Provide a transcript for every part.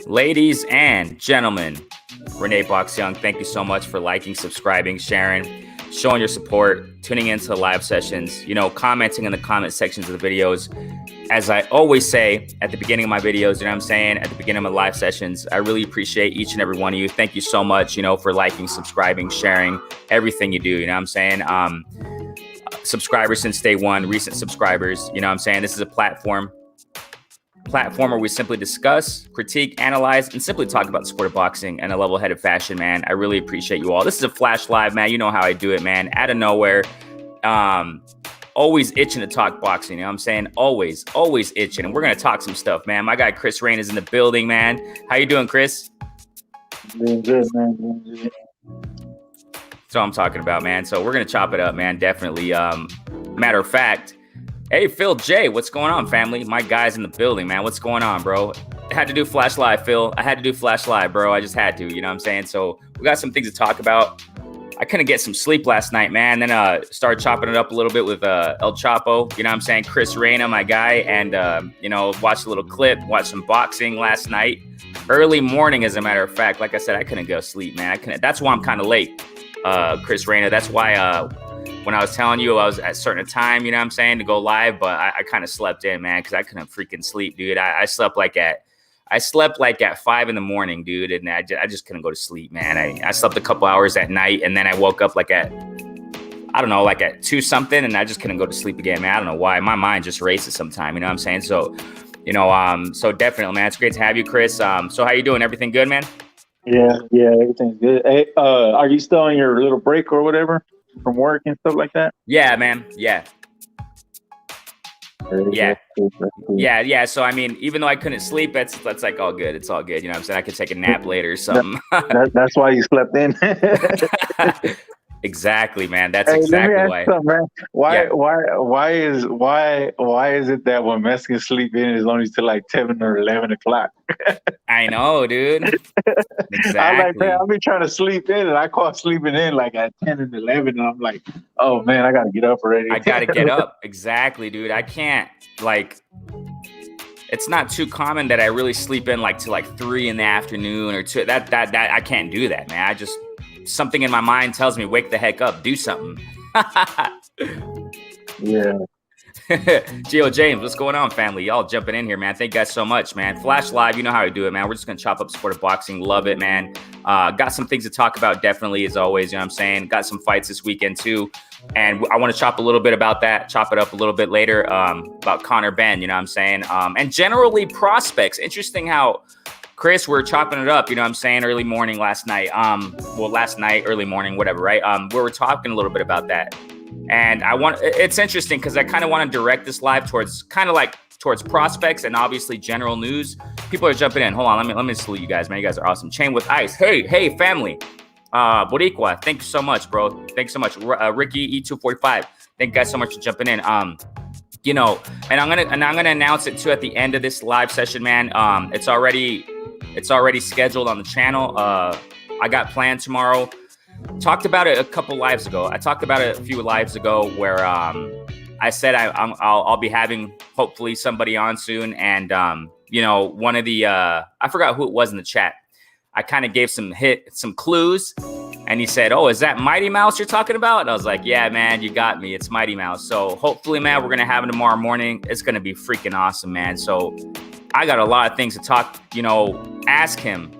Ladies and gentlemen, Renee Box Young, thank you so much for liking, subscribing, sharing, showing your support, tuning into the live sessions, commenting in the comment sections of the videos. As I always say at the beginning of my videos, at the beginning of my live sessions, I really appreciate each and every one of you. Thank you so much, for liking, subscribing, sharing, everything you do, subscribers since day one, recent subscribers, this is a platform where we simply discuss, critique, analyze, and simply talk about the sport of boxing in a level-headed fashion, man. I really appreciate you all. This is a flash live, man. You know how I do it, man. Out of nowhere. Always itching to talk boxing, Always itching. And we're going to talk some stuff, man. My guy Chris Rain is in the building, man. How you doing, Chris? Doing good, man. Doing good. That's what I'm talking about, man. So we're going to chop it up, man. Definitely. Matter of fact, hey, Phil J, what's going on, family? My guy's in the building, man. What's going on, bro? I had to do Flash Live, Phil. I had to do Flash Live, bro. I just had to, So we got some things to talk about. I couldn't get some sleep last night, man. Then started chopping it up a little bit with El Chapo, Chris Reyna, my guy. And, watched a little clip, watched some boxing last night. Early morning, as a matter of fact. Like I said, I couldn't go to sleep, man. That's why I'm kind of late, Chris Reyna. That's why when I was telling you I was at a certain time, to go live, but I kind of slept in, man, because I couldn't freaking sleep, dude. I slept like at 5 a.m, dude, and I just couldn't go to sleep, man. I slept a couple hours at night, and then I woke up like at 2 something, and I just couldn't go to sleep again, man. I don't know why. My mind just races sometime, So, so definitely, man, it's great to have you, Chris. So how you doing? Everything good, man? Yeah, everything's good. Hey, are you still on your little break or whatever from work and stuff like that? Yeah, man. Yeah. Yeah. Cool. Yeah. So, even though I couldn't sleep, that's like all good. It's all good. I could take a nap later or something. That's why you slept in. Exactly, man. That's exactly why. Man. Why is it that when Mexicans sleep in is only till like 10 or 11 o'clock? I know, dude. Exactly. I'll be trying to sleep in, and I call sleeping in like at 10 and 11, and I'm like, oh man, I gotta get up already. I gotta get up. Exactly, dude. I can't it's not too common that I really sleep in till 3 in the afternoon or 2. That I can't do that, man. Something in my mind tells me, wake the heck up, do something. Yeah. Gio James, what's going on, family? Y'all jumping in here, man. Thank you guys so much, man. Flash Live, you know how I do it, man. We're just going to chop up sport of boxing. Love it, man. Got some things to talk about, definitely, as always. Got some fights this weekend, too. And I want to chop a little bit about that, chop it up a little bit later about Conor Benn, and generally prospects. Interesting how, Chris, we're chopping it up, early morning last night. Last night, early morning, whatever, right? We were talking a little bit about that. And it's interesting because I kind of want to direct this live towards prospects and obviously general news. People are jumping in. Hold on, let me salute you guys, man. You guys are awesome. Chain with Ice. Hey, family. Boricua, thank you so much, bro. Thanks so much. Ricky E245. Thank you guys so much for jumping in. And I'm gonna announce it too at the end of this live session, man. It's already scheduled on the channel. I got planned tomorrow. Talked about it a couple lives ago. I talked about it a few lives ago where I said I'll be having hopefully somebody on soon, and one of the I forgot who it was in the chat. I kind of gave some clues, and he said, "Oh, is that Mighty Mouse you're talking about?" And I was like, "Yeah, man, you got me. It's Mighty Mouse." So hopefully, man, we're gonna have him tomorrow morning. It's gonna be freaking awesome, man. So I got a lot of things to talk. Ask him.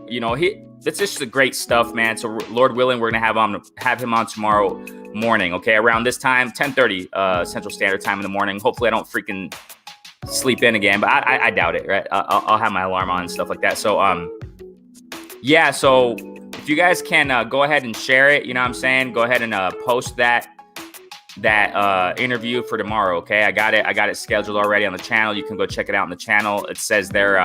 It's just the great stuff, man. So Lord willing, we're gonna have him on tomorrow morning. Okay, around this time, 10:30 Central Standard Time in the morning. Hopefully, I don't freaking sleep in again, but I doubt it. Right? I'll have my alarm on and stuff like that. So yeah. So if you guys can go ahead and share it, go ahead and post that interview for tomorrow. Okay, I got it scheduled already on the channel. You can go check it out on the channel. It says there.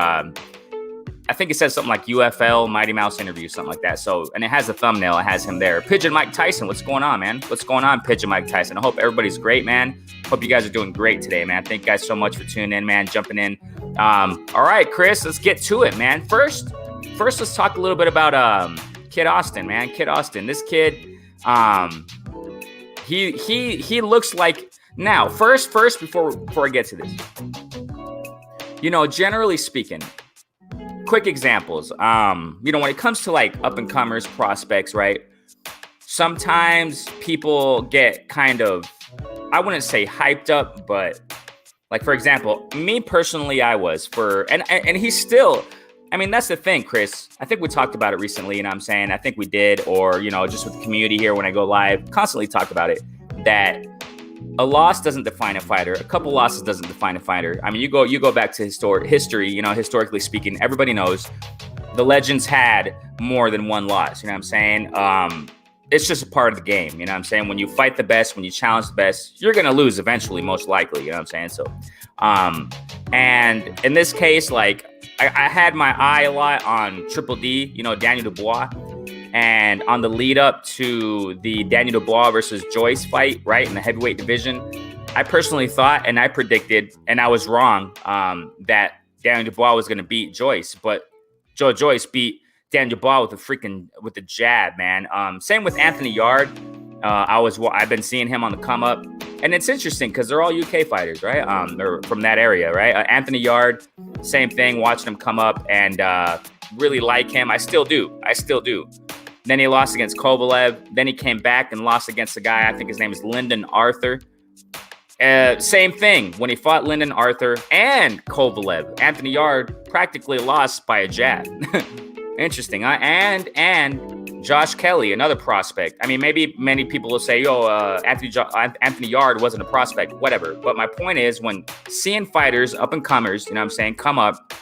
I think it says something like UFL Mighty Mouse interview, something like that. So, and it has a thumbnail. It has him there. Pigeon Mike Tyson, what's going on, man? What's going on, Pigeon Mike Tyson? I hope everybody's great, man. Hope you guys are doing great today, man. Thank you guys so much for tuning in, man, jumping in. All right, Chris, let's get to it, man. First, let's talk a little bit about Kid Austin, man. Kid Austin, this kid, he looks like now. First, before I get to this, generally speaking, quick examples. When it comes to like up and comers prospects, right? Sometimes people get kind of, I wouldn't say hyped up, but like, for example, me personally, I was and he's still, I mean, that's the thing, Chris. I think we talked about it recently, you know what I'm saying? I think we did, or, just with the community here when I go live, constantly talk about it, that a loss doesn't define a fighter. A couple losses doesn't define a fighter. I mean, you go back to history, historically speaking, everybody knows the legends had more than one loss, you know what I'm saying? It's just a part of the game, you know what I'm saying? When you fight the best, when you challenge the best, you're going to lose eventually, most likely, you know what I'm saying? So, and in this case, like, I had my eye a lot on Triple D, Daniel Dubois, and on the lead up to the Daniel Dubois versus Joyce fight, right, in the heavyweight division, I personally thought, and I predicted, and I was wrong, that Daniel Dubois was going to beat Joyce, but Joe Joyce beat Daniel Dubois with the jab, man. Same with Anthony Yarde. I've been seeing him on the come up, and it's interesting because they're all UK fighters, right? They're from that area, right? Anthony Yarde, same thing. Watching him come up and really like him. I still do. Then he lost against Kovalev. Then he came back and lost against a guy. I think his name is Lyndon Arthur. Same thing. When he fought Lyndon Arthur and Kovalev, Anthony Yarde practically lost by a jab. Interesting, huh? And Josh Kelly, another prospect. I mean, maybe many people will say, Anthony Yarde wasn't a prospect, whatever. But my point is, when seeing fighters, up and comers, you know what I'm saying, come up,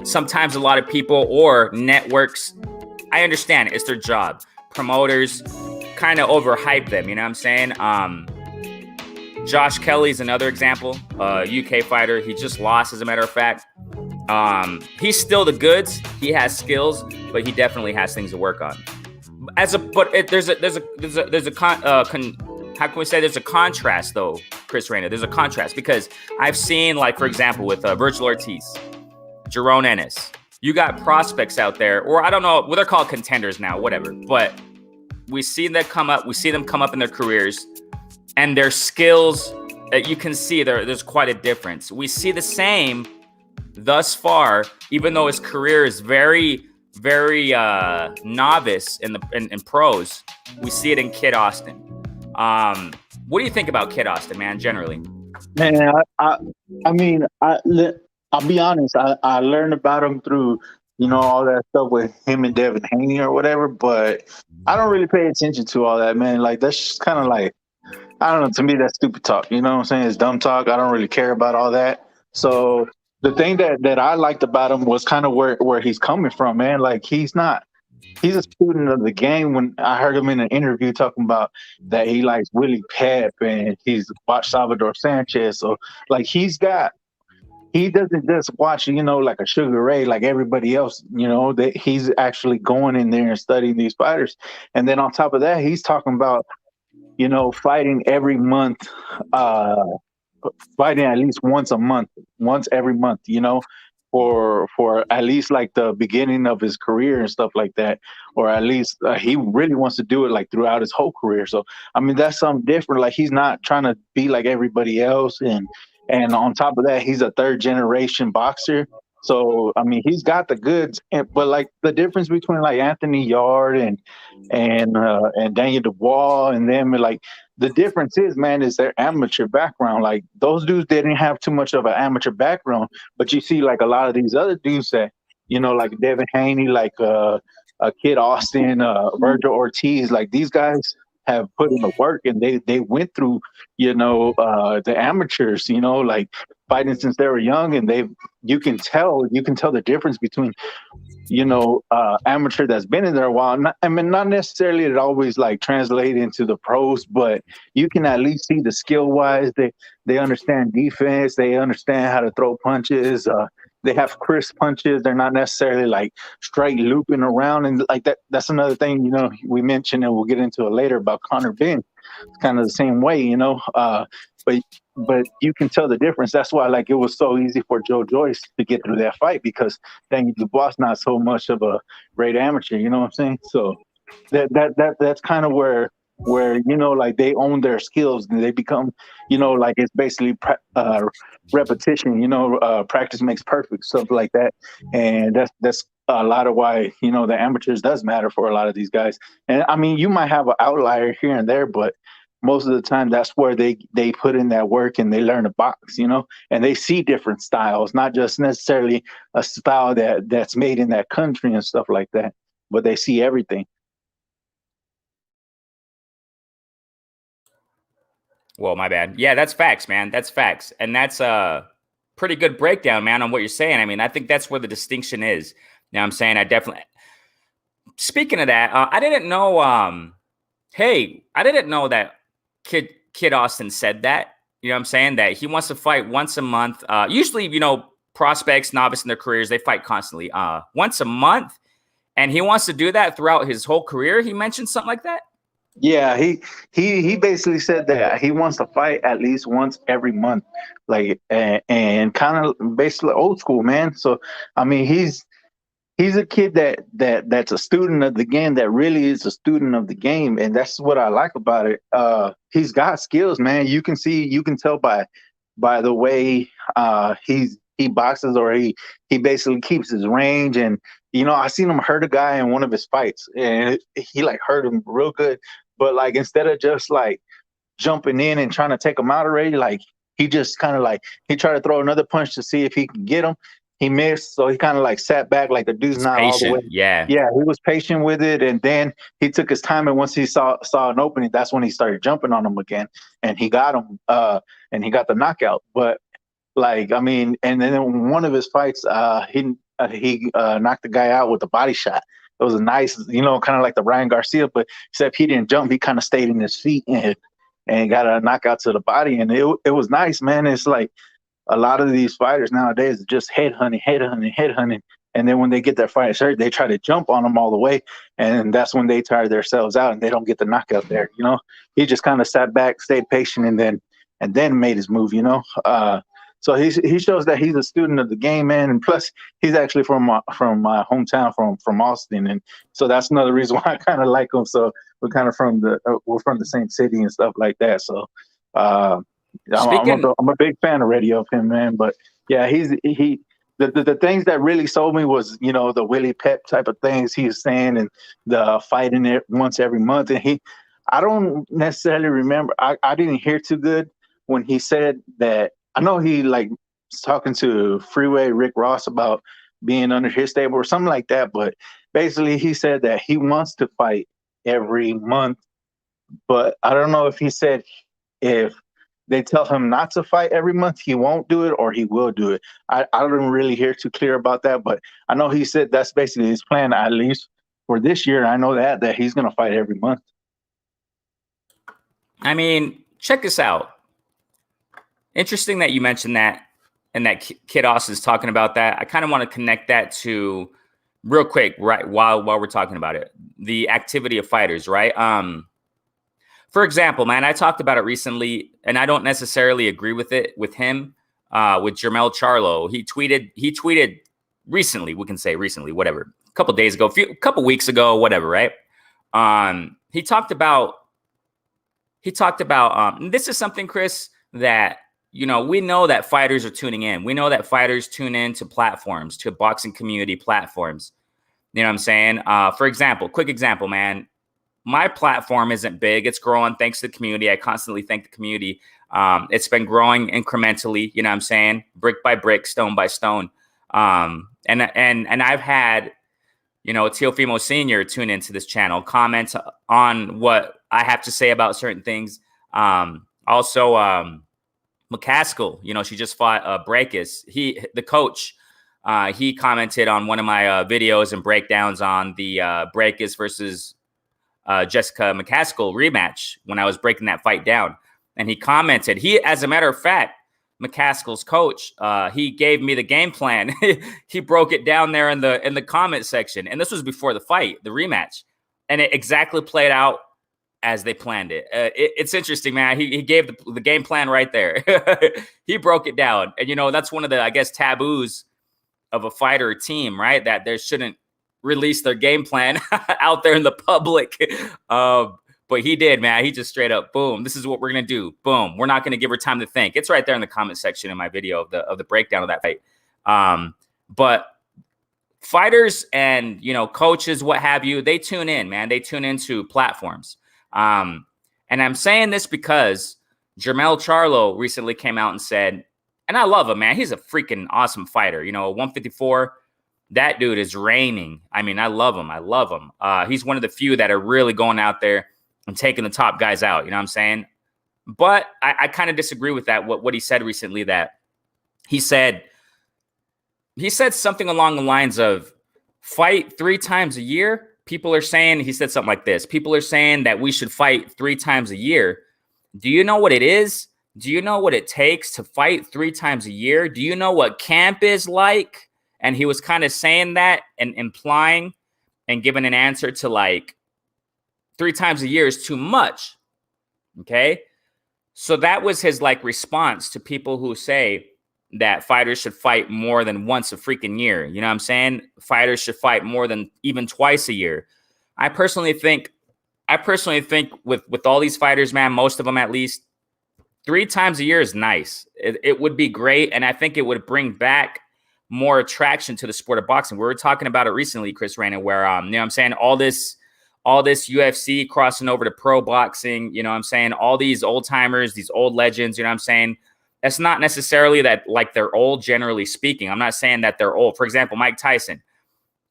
sometimes a lot of people or networks, I understand it's their job. Promoters kind of overhype them, you know what I'm saying? Josh Kelly's another example, UK fighter. He just lost, as a matter of fact. He's still the goods. He has skills, but he definitely has things to work on. There's a contrast though, Chris Reyna. There's a contrast because I've seen, like, for example, with Virgil Ortiz, Jerome Ennis. You got prospects out there, or I don't know, well, they're called contenders now, whatever. But we see them come up in their careers, and their skills, you can see there's quite a difference. We see the same thus far, even though his career is very, very novice in pros. We see it in Kid Austin. What do you think about Kid Austin, man, generally? Man, I'll be honest. I learned about him through, all that stuff with him and Devin Haney or whatever, but I don't really pay attention to all that, man. Like, that's just kind of like, I don't know, to me, that's stupid talk. You know what I'm saying? It's dumb talk. I don't really care about all that. So the thing that I liked about him was kind of where he's coming from, man. Like, he's a student of the game. When I heard him in an interview talking about that he likes Willie Pep and he's watched Salvador Sanchez. So, like, he doesn't just watch, like a Sugar Ray like everybody else, that he's actually going in there and studying these fighters. And then on top of that, he's talking about, fighting every month, fighting at least once every month, for at least like the beginning of his career and stuff like that, or at least he really wants to do it like throughout his whole career. So, I mean, that's something different. Like, he's not trying to be like everybody else. And on top of that, he's a third generation boxer. So, I mean, he's got the goods, but like the difference between like Anthony Yarde and Daniel Dubois and them, like, the difference is, man, is their amateur background. Like, those dudes didn't have too much of an amateur background, but you see like a lot of these other dudes that, like Devin Haney, like Kid Austin, Virgil Ortiz, like, these guys have put in the work, and they went through, the amateurs, like, fighting since they were young, and you can tell the difference between, amateur that's been in there a while. Not necessarily it always like translate into the pros, but you can at least see the skill wise. They understand defense. They understand how to throw punches. They have crisp punches. They're not necessarily like straight looping around and like that. That's another thing, we mentioned, and we'll get into it later, about Conor Benn. It's kind of the same way, but you can tell the difference. That's why, like, it was so easy for Joe Joyce to get through that fight, because Daniel Dubois not so much of a great amateur. You know what I'm saying? So that's kind of where where like they own their skills and they become like it's basically repetition. Practice makes perfect, stuff like that. And that's a lot of why the amateurs does matter for a lot of these guys. And I mean, you might have an outlier here and there, but most of the time that's where they put in that work and they learn to box, and they see different styles, not just necessarily a style that's made in that country and stuff like that, but they see everything. Well, my bad. Yeah, that's facts, man. That's facts. And that's a pretty good breakdown, man, on what you're saying. I mean, I think that's where the distinction is. You know what I'm saying? I definitely. Speaking of that, I didn't know. Hey, I didn't know that Kid Austin said that. You know what I'm saying? That he wants to fight once a month. Usually, prospects, novice in their careers, they fight constantly. Once a month. And he wants to do that throughout his whole career. He mentioned something like that. Yeah, he basically said that he wants to fight at least once every month, like and kind of basically old school, man. So I mean, he's a kid that's a student of the game, that really is a student of the game, and that's what I like about it. He's got skills, man. You can tell by the way he boxes, or he basically keeps his range. And I seen him hurt a guy in one of his fights, and he like hurt him real good. But like, instead of just like jumping in and trying to take him out already, like he just kind of like he tried to throw another punch to see if he can get him. He missed, so he kind of like sat back, like the dude's He's not all the way. patient. Yeah. Yeah, he was patient with it, and then he took his time. And once he saw an opening, that's when he started jumping on him again, and he got him. And he got the knockout. But like, I mean, and then in one of his fights, he knocked the guy out with a body shot. It was a nice, kind of like the Ryan Garcia, but except he didn't jump. He kind of stayed in his feet and got a knockout to the body. And it was nice, man. It's like a lot of these fighters nowadays are just headhunting. And then when they get their fight hurt, they try to jump on them all the way. And that's when they tire themselves out and they don't get the knockout there. He just kind of sat back, stayed patient, and then made his move, So he shows that he's a student of the game, man. And plus, he's actually from my hometown, from Austin, and so that's another reason why I kind of like him. So we're kind of we're from the same city and stuff like that. So I'm a big fan already of him, man. But yeah, the things that really sold me was the Willie Pep type of things he was saying, and the fighting it once every month. And I don't necessarily remember. I didn't hear too good when he said that. I know he like was talking to Freeway Rick Ross about being under his table or something like that. But basically, he said that he wants to fight every month. But I don't know if he said if they tell him not to fight every month, he won't do it, or he will do it. I don't really hear too clear about that. But I know he said that's basically his plan, at least for this year. I know that he's going to fight every month. I mean, check this out. Interesting that you mentioned that, and that Kid Austin's talking about that. I kind of want to connect that to, real quick, right, while we're talking about it, the activity of fighters, right? For example, man, I talked about it recently, and I don't necessarily agree with him, with Jermell Charlo. He tweeted recently, we can say recently, whatever, a couple days ago, a couple weeks ago, whatever, right? He talked about, this is something, Chris, that, we know that fighters are tuning in. We know that fighters tune in to platforms, to boxing community platforms. You know what I'm saying? For example, quick example, man. My platform isn't big. It's growing thanks to the community. I constantly thank the community. It's been growing incrementally, you know what I'm saying? Brick by brick, stone by stone. And I've had, Teofimo Sr. tune into this channel, comment on what I have to say about certain things. Also, McCaskill, she just fought Breakus. The coach, he commented on one of my videos and breakdowns on the Breakus versus Jessica McCaskill rematch when I was breaking that fight down. And he commented, as a matter of fact, McCaskill's coach, he gave me the game plan. He broke it down there in the comment section. And this was before the fight, the rematch. And it exactly played out as they planned it. It's interesting, man. He gave the game plan right there. He broke it down. And, that's one of the, I guess, taboos of a fighter or team, right? That they shouldn't release their game plan out there in the public. But But he did, man. He just straight up, boom, this is what we're going to do. Boom. We're not going to give her time to think. It's right there in the comment section in my video of the breakdown of that fight. But fighters and, you know, coaches, what have you, they tune in, man. They tune into platforms. And I'm saying this because Jermell Charlo recently came out and said, and I love him, man. He's a freaking awesome fighter. You know, 154, that dude is reigning. I mean, I love him. I love him. He's one of the few that are really going out there and taking the top guys out. You know what I'm saying? But I kind of disagree with that. What he said recently, that he said something along the lines of fight 3 times a year. People are saying, he said something like this. People are saying that we should fight 3 times a year. Do you know what it is? Do you know what it takes to fight 3 times a year? Do you know what camp is like? And he was kind of saying that and implying and giving an answer to like 3 times a year is too much. Okay. So that was his like response to people who say that fighters should fight more than once a freaking year. You know what I'm saying? Fighters should fight more than even twice a year. I personally think with all these fighters, man, most of them at least, 3 times a year is nice. It would be great. And I think it would bring back more attraction to the sport of boxing. We were talking about it recently, Chris Reyna, where, you know what I'm saying? All this UFC crossing over to pro boxing, you know what I'm saying? All these old timers, these old legends, you know what I'm saying? That's not necessarily that like they're old, generally speaking. I'm not saying that they're old. For example, Mike Tyson,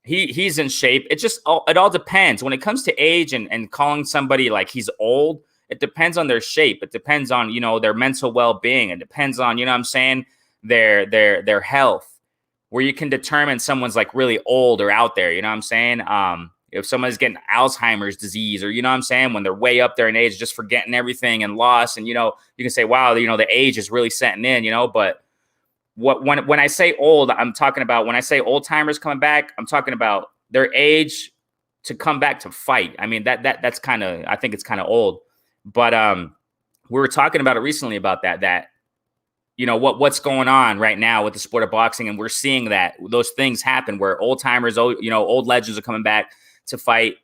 he's in shape. It all depends. When it comes to age and calling somebody like he's old, it depends on their shape. It depends on, you know, their mental well-being. It depends on, you know what I'm saying, their health, where you can determine someone's like really old or out there, you know what I'm saying? If someone's getting Alzheimer's disease, or, you know what I'm saying, when they're way up there in age, just forgetting everything and lost. And, you know, you can say, wow, you know, the age is really setting in, you know, but when I say old, I'm talking about, when I say old timers coming back, I'm talking about their age to come back to fight. I mean, that's kind of, I think it's kind of old, but we were talking about it recently about that, you know, what's going on right now with the sport of boxing. And we're seeing that those things happen where old timers, you know, old legends are coming back to fight.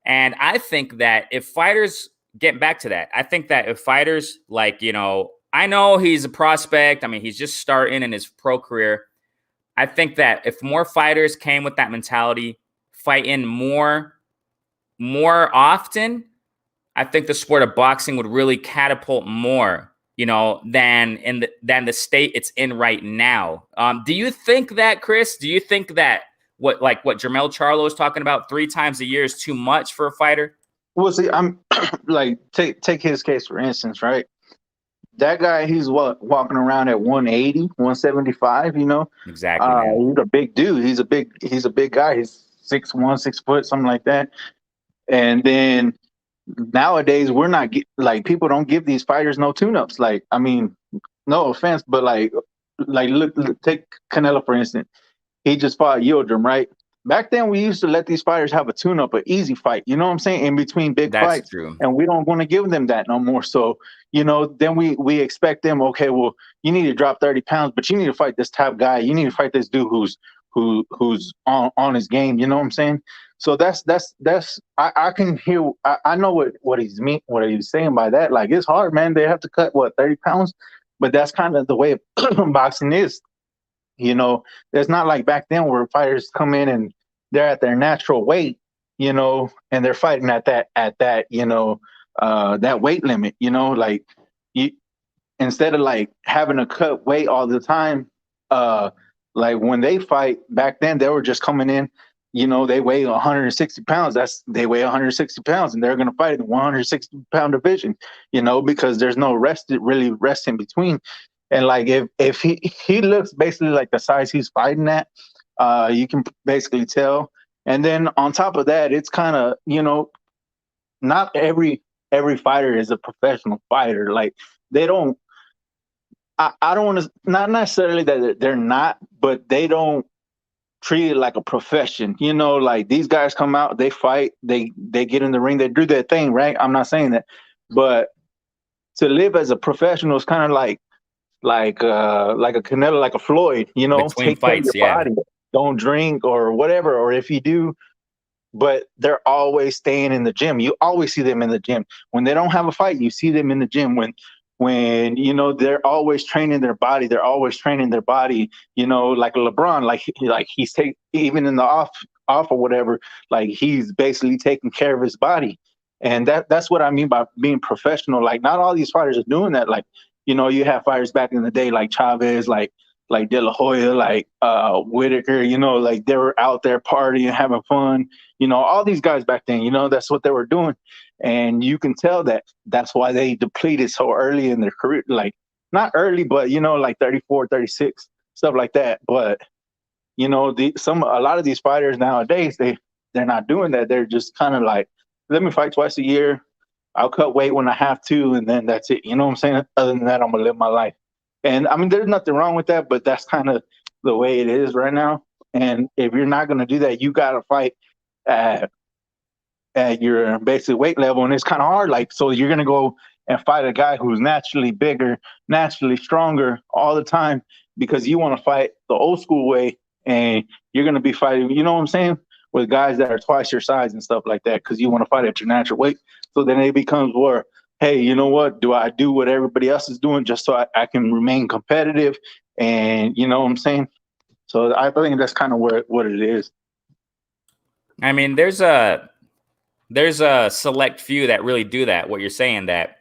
And I think that if fighters get back to that, I think that if fighters, like, you know, I know he's a prospect. I mean, he's just starting in his pro career. I think that if more fighters came with that mentality, fighting more often, I think the sport of boxing would really catapult more, you know, than the state it's in right now. Do you think that, Chris? Do you think that what Jermell Charlo is talking about, 3 times a year, is too much for a fighter? Well, see, I'm like, take his case for instance, right? That guy, he's walking around at 180, 175, you know? Exactly. He's a big dude. He's a big guy. He's 6'1", 6 foot, something like that. And then nowadays, we're not like, people don't give these fighters no tune-ups. Like, I mean, no offense, but like look, take Canelo for instance. He just fought Yildirim, right? Back then, we used to let these fighters have a tune-up, an easy fight. You know what I'm saying? In between big fights. That's true. And we don't want to give them that no more. So, you know, then we expect them, okay, well, you need to drop 30 pounds, but you need to fight this top guy. You need to fight this dude who's on his game. You know what I'm saying? So that's I can hear, I know what he's saying by that. Like, it's hard, man. They have to cut 30 pounds, but that's kind of the way boxing is. You know, it's not like back then where fighters come in and they're at their natural weight, you know, and they're fighting at that, you know, that weight limit, you know, like instead of like having to cut weight all the time, like when they fight back then, they were just coming in, you know, they weigh 160 pounds. They weigh 160 pounds and they're going to fight in the 160-pound division, you know, because there's no rest in between. And like if he looks basically like the size he's fighting at, you can basically tell. And then on top of that, it's kind of, you know, not every fighter is a professional fighter. Like, they don't. I don't want to, not necessarily that they're not, but they don't treat it like a profession. You know, like, these guys come out, they fight, they get in the ring, they do their thing, right? I'm not saying that, but to live as a professional is kind of like a Canelo, like a Floyd, you know, between take fights, care of your body, don't drink or whatever, or if you do, but they're always staying in the gym. You always see them in the gym. When they don't have a fight, you see them in the gym. When they're always training their body. They're always training their body. Like LeBron, like he's even in the off or whatever. Like he's basically taking care of his body, and that's what I mean by being professional. Like not all these fighters are doing that. Like you have fighters back in the day like Chavez, like De La Hoya, like Whitaker, like they were out there partying, having fun. All these guys back then, that's what they were doing. And you can tell that that's why they depleted so early in their career. Like not early, but like 34, 36, stuff like that. But a lot of these fighters nowadays, they're not doing that. They're just kind of like, let me fight twice a year. I'll cut weight when I have to, and then that's it. You know what I'm saying? Other than that, I'm gonna live my life. And I mean, there's nothing wrong with that, but that's kind of the way it is right now. And if you're not gonna do that, you gotta fight at your basic weight level, and it's kind of hard. Like, so you're gonna go and fight a guy who's naturally bigger, naturally stronger all the time because you want to fight the old school way, and you're gonna be fighting. You know what I'm saying? With guys that are twice your size and stuff like that, because you want to fight at your natural weight. So then it becomes more, hey, you know what? Do I do what everybody else is doing just so I can remain competitive? And you know what I'm saying? So I think that's kind of what it is. I mean, there's a select few that really do that. What you're saying that,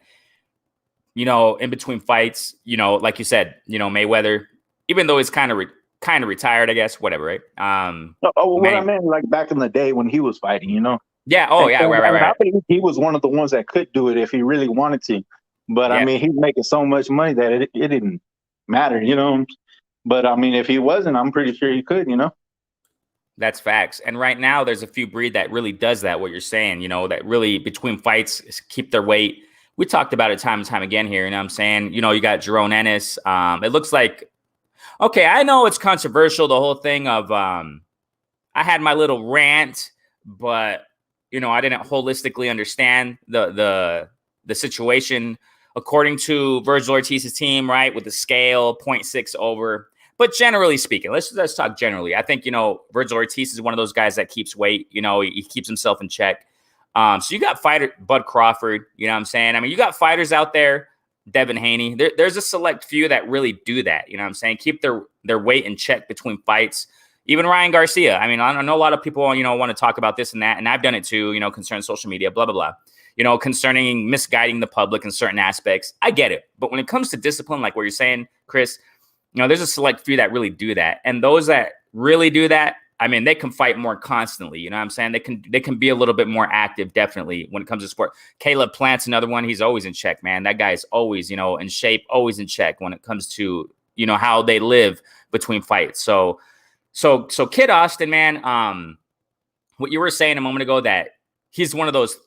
in between fights, like you said, Mayweather, even though he's kind of retired, I guess, whatever, right? What I meant, like back in the day when he was fighting, Yeah. Oh, yeah. Right. I think he was one of the ones that could do it if he really wanted to. But I mean, he's making so much money that it didn't matter, But I mean, if he wasn't, I'm pretty sure he could, That's facts. And right now, there's a few breed that really does that. What you're saying, that really between fights keep their weight. We talked about it time and time again here. You know what I'm saying? You got Jerome Ennis. It looks like, okay, I know it's controversial, the whole thing of I had my little rant, but I didn't holistically understand the situation. According to Virgil Ortiz's team, right, with the scale 0.6 over. But generally speaking, let's talk generally. I think, Virgil Ortiz is one of those guys that keeps weight. He keeps himself in check. So you got fighter Bud Crawford, you know what I'm saying? I mean, you got fighters out there, Devin Haney. There's a select few that really do that, you know what I'm saying? Keep their weight in check between fights. Even Ryan Garcia. I mean, I know a lot of people, want to talk about this and that, and I've done it too, concerning social media, blah, blah, blah. Concerning misguiding the public in certain aspects. I get it. But when it comes to discipline, like what you're saying, Chris, there's a select few that really do that. And those that really do that, I mean, they can fight more constantly. You know what I'm saying? They can be a little bit more active, definitely, when it comes to sport. Caleb Plant's another one. He's always in check, man. That guy's always, in shape, always in check when it comes to, how they live between fights. So Kid Austin, man, what you were saying a moment ago, that he's one of those,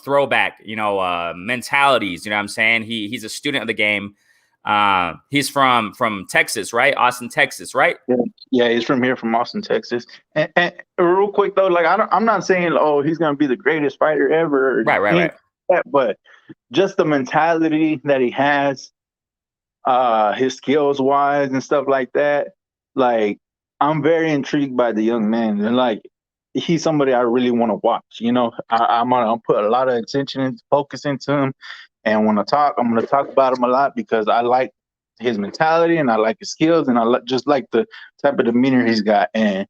throwback, mentalities. You know what I'm saying? He's a student of the game. He's from Texas, right? Austin, Texas, right? Yeah, he's from here, from Austin, Texas. And real quick though, like I'm not saying, oh, he's gonna be the greatest fighter ever, right. But just the mentality that he has, his skills wise and stuff like that, like I'm very intrigued by the young man, and like he's somebody I really want to watch. I'm gonna put a lot of attention and focus into him. And when I'm going to talk about him a lot because I like his mentality and I like his skills and I just like the type of demeanor he's got. And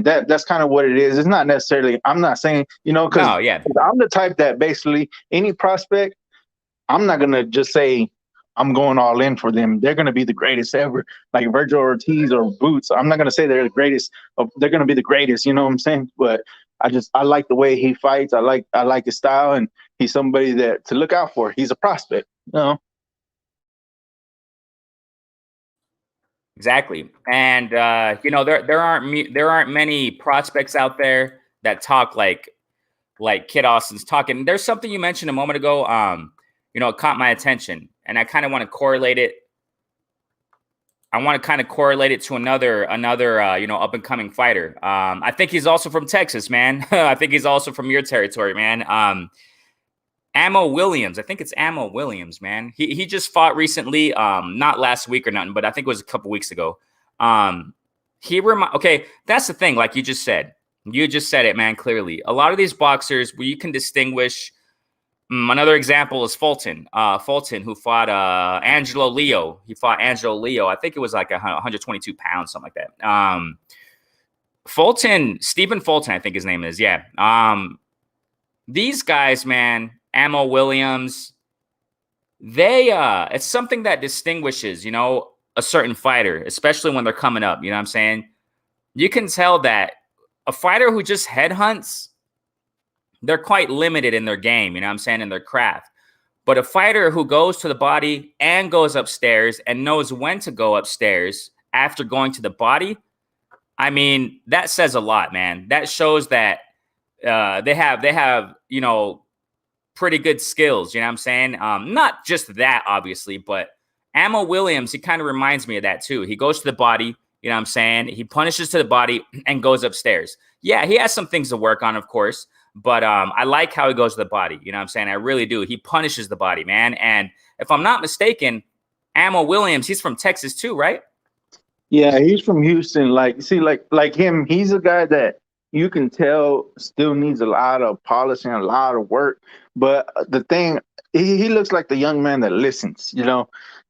that's kind of what it is. It's not necessarily, I'm not saying, because I'm the type that basically any prospect, I'm not going to just say I'm going all in for them. They're going to be the greatest ever, like Virgil Ortiz or Boots. I'm not going to say they're the greatest. They're going to be the greatest, you know what I'm saying? But I like the way he fights. I like his style, and he's somebody that to look out for. He's a prospect, Exactly. And there aren't many prospects out there that talk like Kid Austin's talking. There's something you mentioned a moment ago, it caught my attention, and I kind of want to correlate it. I want to kind of correlate it to another up and coming fighter. I think he's also from Texas, man. I think he's also from your territory, man. Ammo Williams. I think it's Ammo Williams, man. He just fought recently, not last week or nothing, but I think it was a couple weeks ago. Okay, that's the thing, like you just said. You just said it, man, clearly. A lot of these boxers where you can distinguish. Another example is Fulton. Fulton, who fought Angelo Leo. He fought Angelo Leo. I think it was like 122 pounds, something like that. Fulton, Stephen Fulton, I think his name is. Yeah. These guys, man, Ammo Williams, it's something that distinguishes, a certain fighter, especially when they're coming up. You know what I'm saying? You can tell that a fighter who just headhunts, they're quite limited in their game, you know what I'm saying, in their craft. But a fighter who goes to the body and goes upstairs and knows when to go upstairs after going to the body, I mean, that says a lot, man. That shows that they have, pretty good skills, you know what I'm saying? Not just that, obviously, but Ammo Williams, he kind of reminds me of that too. He goes to the body, you know what I'm saying? He punishes to the body and goes upstairs. Yeah, he has some things to work on, of course. But I like how he goes to the body. You know what I'm saying? I really do. He punishes the body, man. And if I'm not mistaken, Ammo Williams, he's from Texas too, right? Yeah, he's from Houston. Like, see, like him, he's a guy that you can tell still needs a lot of polishing, a lot of work. But the thing, he looks like the young man that listens,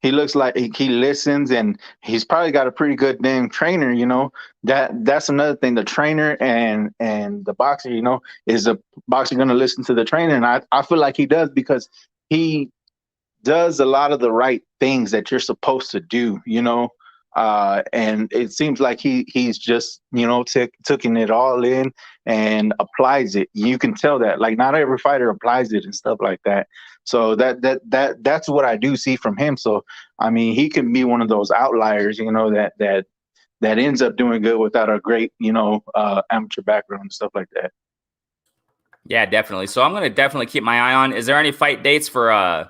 He looks like he listens, and he's probably got a pretty good damn trainer, That's another thing. The trainer and the boxer, is the boxer going to listen to the trainer? And I feel like he does, because he does a lot of the right things that you're supposed to do, and it seems like he's just taking it all in and applies it. You can tell that, like, not every fighter applies it and stuff like that. So that's what I do see from him. So I mean, he can be one of those outliers, that ends up doing good without a great amateur background and stuff like that. Yeah, definitely. So I'm gonna definitely keep my eye on. Is there any fight dates for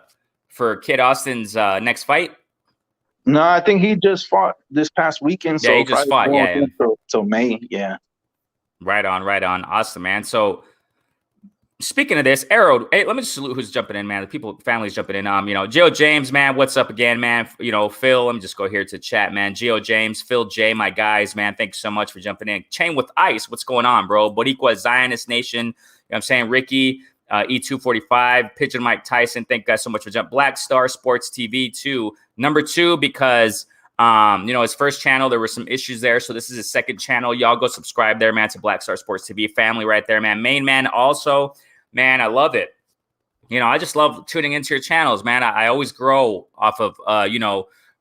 Kid Austin's next fight? No, I think he just fought this past weekend. So yeah, he just fought. Yeah, till May. Yeah. Right on. Awesome, man. So speaking of this, Arrow, hey, let me just salute who's jumping in, man. The families jumping in. Geo James, man, what's up again, man? Phil, let me just go here to chat, man. Geo James, Phil J, my guys, man. Thanks so much for jumping in. Chain with Ice, what's going on, bro? Boricua Zionist Nation, you know what I'm saying? Ricky, E245, Pigeon Mike Tyson, thank you guys so much for jumping. Black Star Sports TV, too. Number 2, because his first channel, there were some issues there. So this is his second channel. Y'all go subscribe there, man, to Black Star Sports TV. Family right there, man. Main man also, man, I love it. I just love tuning into your channels, man. I always grow off of,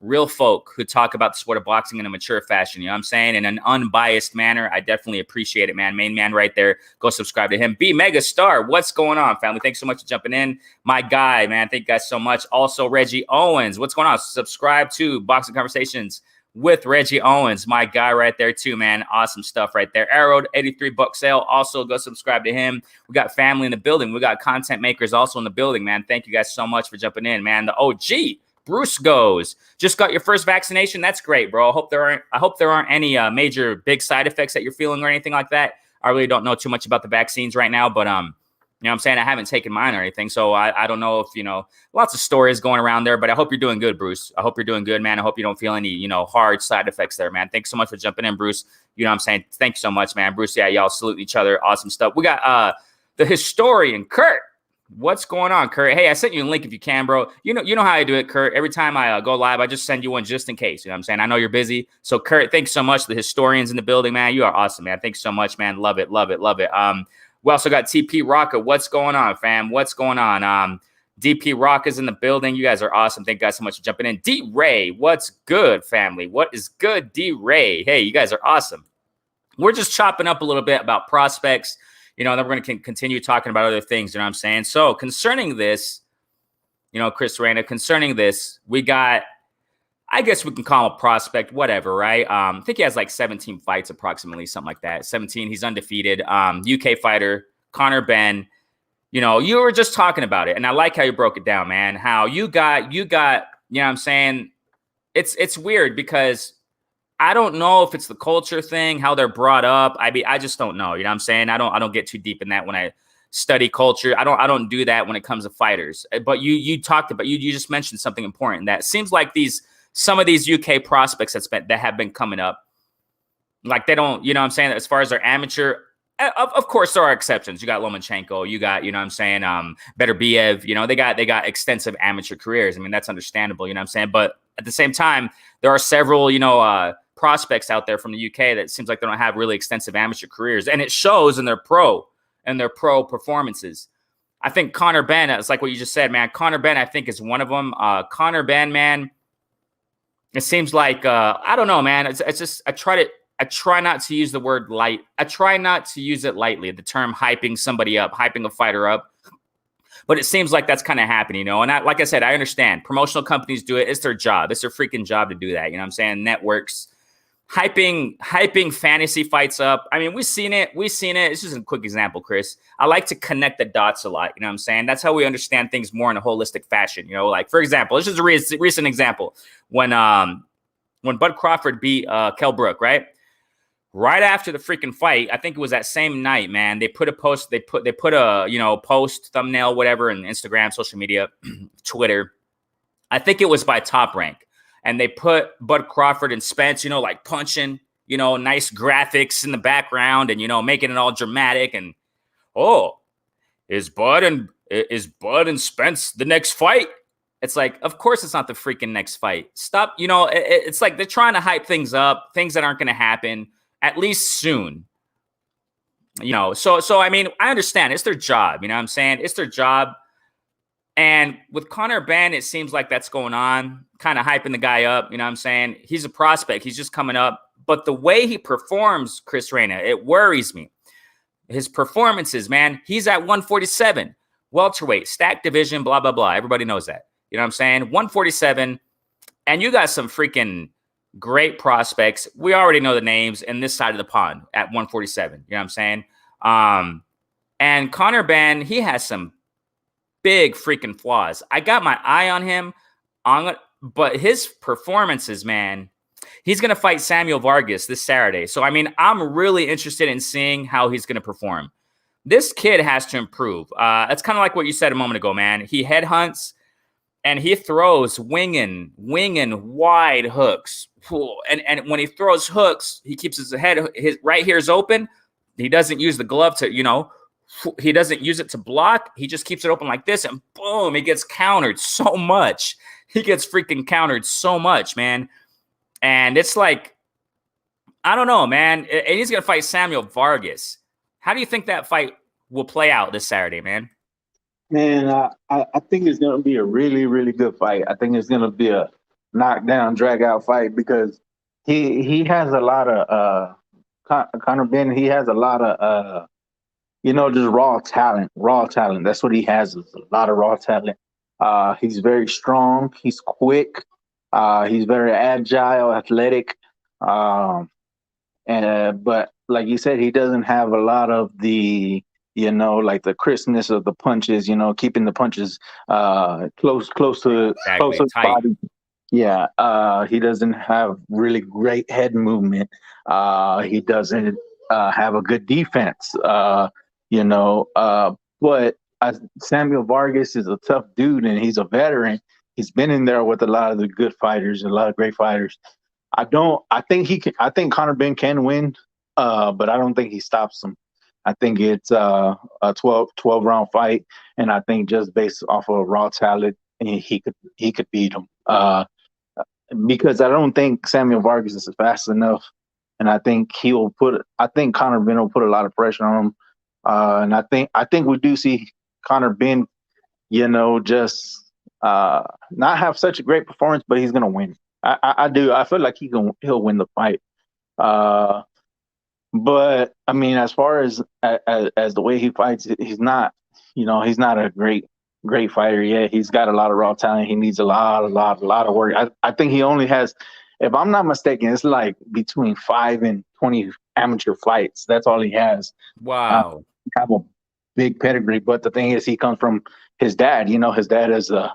real folk who talk about the sport of boxing in a mature fashion, you know what I'm saying? In an unbiased manner. I definitely appreciate it, man. Main man right there. Go subscribe to him. B Mega Star, what's going on, family? Thanks so much for jumping in. My guy, man. Thank you guys so much. Also, Reggie Owens, what's going on? Subscribe to Boxing Conversations with Reggie Owens, my guy right there too, man. Awesome stuff right there. Arrowed, 83 buck sale. Also, go subscribe to him. We got family in the building. We got content makers also in the building, man. Thank you guys so much for jumping in, man. The OG, Bruce goes. Just got your first vaccination. That's great, bro. I hope there aren't any major big side effects that you're feeling or anything like that. I really don't know too much about the vaccines right now, but you know what I'm saying? I haven't taken mine or anything, so I don't know if, lots of stories going around there, but I hope you're doing good, Bruce. I hope you're doing good, man. I hope you don't feel any, hard side effects there, man. Thanks so much for jumping in, Bruce. You know what I'm saying? Thank you so much, man. Bruce, yeah, y'all salute each other. Awesome stuff. We got the historian, Kurt. What's going on, Kurt? Hey, I sent you a link if you can, bro. You know how I do it, Kurt. Every time I go live, I just send you one just in case. You know what I'm saying? I know you're busy. So, Kurt, thanks so much. The historians in the building, man. You are awesome, man. Thanks so much, man. Love it. We also got TP Rocka. What's going on, fam? What's going on? DP Rock is in the building. You guys are awesome. Thank you guys so much for jumping in. D Ray, what's good, family? What is good, D Ray? Hey, you guys are awesome. We're just chopping up a little bit about prospects. Then we're going to continue talking about other things. You know what I'm saying? So concerning this, Chris Reyna, concerning this, we got, I guess we can call him a prospect, whatever, right? I think he has like 17 fights approximately, something like that. 17. He's undefeated. UK fighter, Conor Benn. You were just talking about it, and I like how you broke it down, man. How you got, you know what I'm saying? It's weird because I don't know if it's the culture thing, how they're brought up. I just don't know. You know what I'm saying? I don't get too deep in that when I study culture. I don't do that when it comes to fighters. But you talked about, you just mentioned something important that seems like some of these UK prospects that have been coming up, like they don't, you know what I'm saying? As far as their amateur, Of course, there are exceptions. You got Lomachenko. You got, you know what I'm saying, Beterbiev. You know, they got extensive amateur careers. I mean, that's understandable. You know what I'm saying? But at the same time, there are several, prospects out there from the UK that seems like they don't have really extensive amateur careers, and it shows in their pro performances. I think Conor Benn, it's like what you just said, man. Conor Benn, I think, is one of them. Conor Benn, man, it seems like I don't know, man. It's just I try not to use the word light. I try not to use it lightly, the term hyping somebody up, hyping a fighter up. But it seems like that's kind of happening, you know. And like I said, I understand. Promotional companies do it. It's their job. It's their freaking job to do that. You know what I'm saying? Networks, hyping fantasy fights up. I mean, we've seen it. This is a quick example, Chris. I like to connect the dots a lot. You know what I'm saying? That's how we understand things more in a holistic fashion. You know, like, for example, this is a recent example. When Bud Crawford beat Kell Brook, right? Right after the freaking fight, I think it was that same night, man. They put a post, they put a post, thumbnail, whatever, in Instagram, social media, Twitter. I think it was by Top Rank, and they put Bud Crawford and Spence, like punching, nice graphics in the background, and making it all dramatic. And is Bud and Spence the next fight? It's like, of course it's not the freaking next fight. Stop. It's like they're trying to hype things up, things that aren't going to happen. At least soon, So I mean, I understand it's their job. You know what I'm saying? It's their job. And with Conor Benn, it seems like that's going on, kind of hyping the guy up. You know what I'm saying? He's a prospect. He's just coming up. But the way he performs, Chris Reyna, it worries me. His performances, man, he's at 147, welterweight, stacked division, blah, blah, blah. Everybody knows that. You know what I'm saying? 147. And you got some freaking great prospects. We already know the names in this side of the pond at 147. You know what I'm saying? And Conor Benn, he has some big freaking flaws. I got my eye on him, but his performances, man, he's going to fight Samuel Vargas this Saturday. So, I mean, I'm really interested in seeing how he's going to perform. This kid has to improve. It's kind of like what you said a moment ago, man. He headhunts and he throws winging wide hooks. And when he throws hooks, he keeps his head, his right here is open. He doesn't use the glove to, he doesn't use it to block. He just keeps it open like this, and boom, he gets countered so much. He gets freaking countered so much, man. And it's like, I don't know, man. And he's going to fight Samuel Vargas. How do you think that fight will play out this Saturday, man? Man, I think it's going to be a really, really good fight. I think it's going to be a knockdown, drag-out fight because he has a lot of Conor Benn. He has a lot of just raw talent. Raw talent. That's what he has. Is a lot of raw talent. He's very strong. He's quick. He's very agile, athletic. But like you said, he doesn't have a lot of the like the crispness of the punches, keeping the punches close to the body. Yeah. He doesn't have really great head movement. He doesn't have a good defense. But Samuel Vargas is a tough dude and he's a veteran. He's been in there with a lot of the good fighters, a lot of great fighters. I think Conor Benn can win, but I don't think he stops him. I think it's a 12 round fight, and I think just based off of raw talent, he could beat him. Because I don't think Samuel Vargas is fast enough, and I think Conor Benn will put a lot of pressure on him. And I think we do see Conor Benn, just not have such a great performance, but he's gonna win. I do. I feel like he'll win the fight. But I mean, as far as the way he fights, he's not a great fighter yet. He's got a lot of raw talent. He needs a lot of work. I think he only has, if I'm not mistaken, it's like between 5 and 20 amateur fights. That's all he has. Wow. Have a big pedigree, but the thing is, he comes from his dad. His dad is a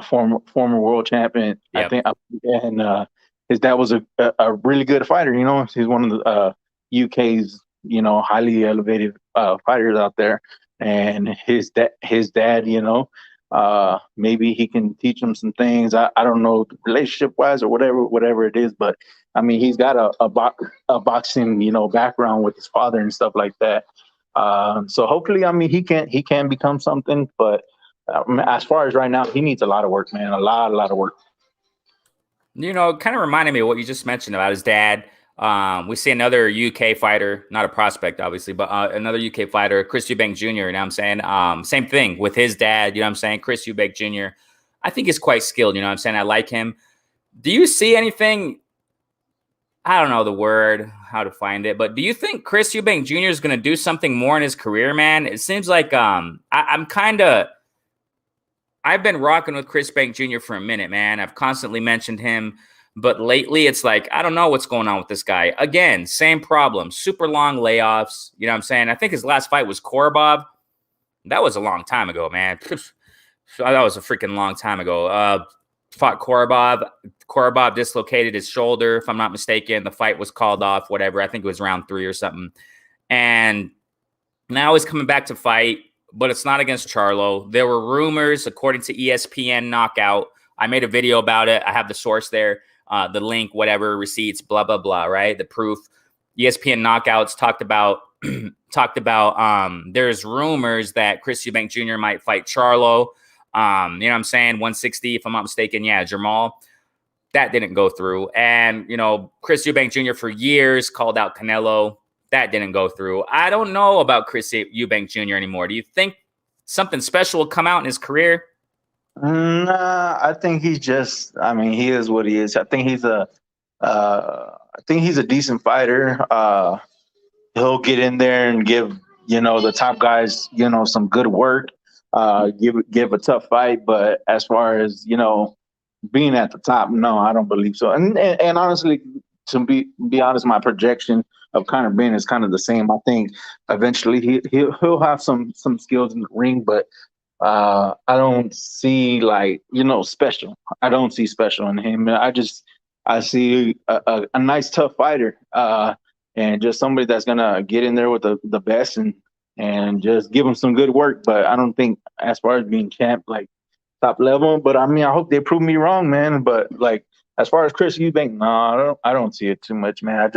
former world champion. Yep. I think, and his dad was a really good fighter. He's one of the UK's highly elevated fighters out there, and his dad Maybe he can teach him some things. I don't know, relationship wise or whatever it is. But I mean, he's got a boxing, background with his father and stuff like that. So hopefully, I mean, he can become something. But as far as right now, he needs a lot of work, man. A lot of work. Kind of reminded me of what you just mentioned about his dad. We see another UK fighter, not a prospect, obviously, but another UK fighter, Chris Eubank Jr., you know what I'm saying? Same thing with his dad, you know what I'm saying? Chris Eubank Jr., I think he's quite skilled, you know what I'm saying? I like him. Do you see anything? I don't know the word, how to find it, but do you think Chris Eubank Jr. is going to do something more in his career, man? It seems like I've been rocking with Chris Bank Jr. for a minute, man. I've constantly mentioned him, but lately it's like, I don't know what's going on with this guy. Again, same problem, super long layoffs. You know what I'm saying? I think his last fight was Korobov. That was a long time ago, man. That was a freaking long time ago. Fought Korobov. Korobov dislocated his shoulder, if I'm not mistaken. The fight was called off, whatever. I think it was round 3 or something. And now he's coming back to fight, but it's not against Charlo. There were rumors, according to ESPN Knockout. I made a video about it. I have the source there, the link, whatever, receipts, blah, blah, blah, right? The proof. ESPN Knockouts talked about there's rumors that Chris Eubank Jr. might fight Charlo. You know what I'm saying? 160, if I'm not mistaken. Yeah, Jamal. That didn't go through. And, Chris Eubank Jr. for years called out Canelo. That didn't go through. I don't know about Chris Eubank Jr. anymore. Do you think something special will come out in his career? Nah, I think he is what he is. I think he's a decent fighter. He'll get in there and give, the top guys, some good work, give a tough fight. But as far as, being at the top, no, I don't believe so. And honestly, to be honest, my projection of Conor Benn is kind of the same. I think eventually he'll have some skills in the ring, but I don't see special. I don't see special in him. I see a nice tough fighter, and just somebody that's gonna get in there with the best and just give him some good work. But I don't think as far as being champ top level. But I mean, I hope they prove me wrong, man. But as far as Chris Eubank, no, I don't see it too much, man.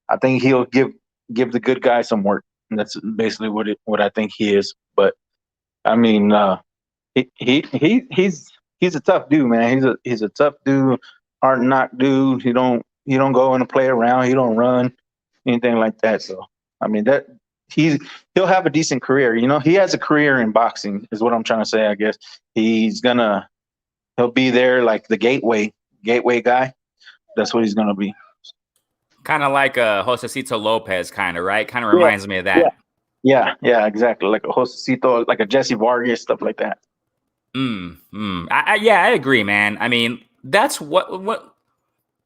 I think he'll give the good guy some work. And that's basically what I think he is. But I mean, he's a tough dude, man. He's a tough dude, hard knock dude. He don't go in and play around. He don't run anything like that. So I mean he'll have a decent career. He has a career in boxing, is what I'm trying to say. I guess he'll be there like the gateway guy. That's what he's gonna be. Kind of like a Josecito Lopez, kind of, right? Kind of reminds me of that. Yeah, exactly. Like a Josecito, like a Jesse Vargas, stuff like that. I agree, man. I mean, that's what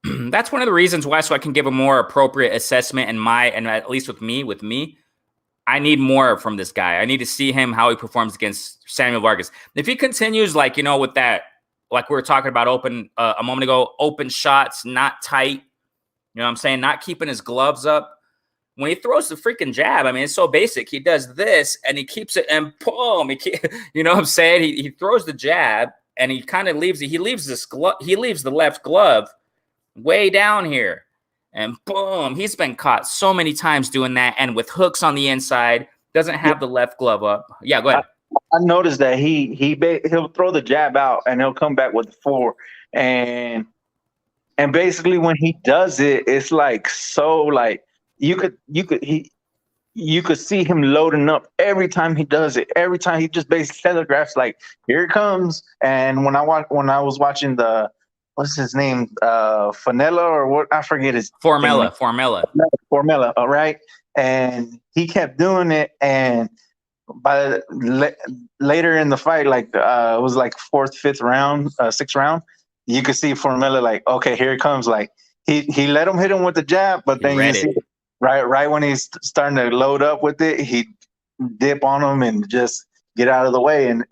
that's one of the reasons why, so I can give a more appropriate assessment and at least with me, I need more from this guy. I need to see him, how he performs against Samuel Vargas. If he continues with that, like we were talking about a moment ago, open shots, not tight, you know what I'm saying? Not keeping his gloves up. When he throws the freaking jab, I mean, it's so basic. He does this and he keeps it and boom. You know what I'm saying? He throws the jab and he kind of leaves the left glove way down here. And boom, he's been caught so many times doing that. And with hooks on the inside, doesn't have the left glove up. Yeah, go ahead. I noticed that he'll throw the jab out and he'll come back with the 4. And basically when he does it, it's you could see him loading up every time he does it. Every time he just basically telegraphs here it comes. And when I was watching what's his name? Fanella or what? I forget his Formella. Formella. All right. And he kept doing it. And by later in the fight, it was 4th, 5th round, 6th round, you could see Formella okay, here it comes. He let him hit him with the jab, but then you see right when he's starting to load up with it, he dip on him and just get out of the way. And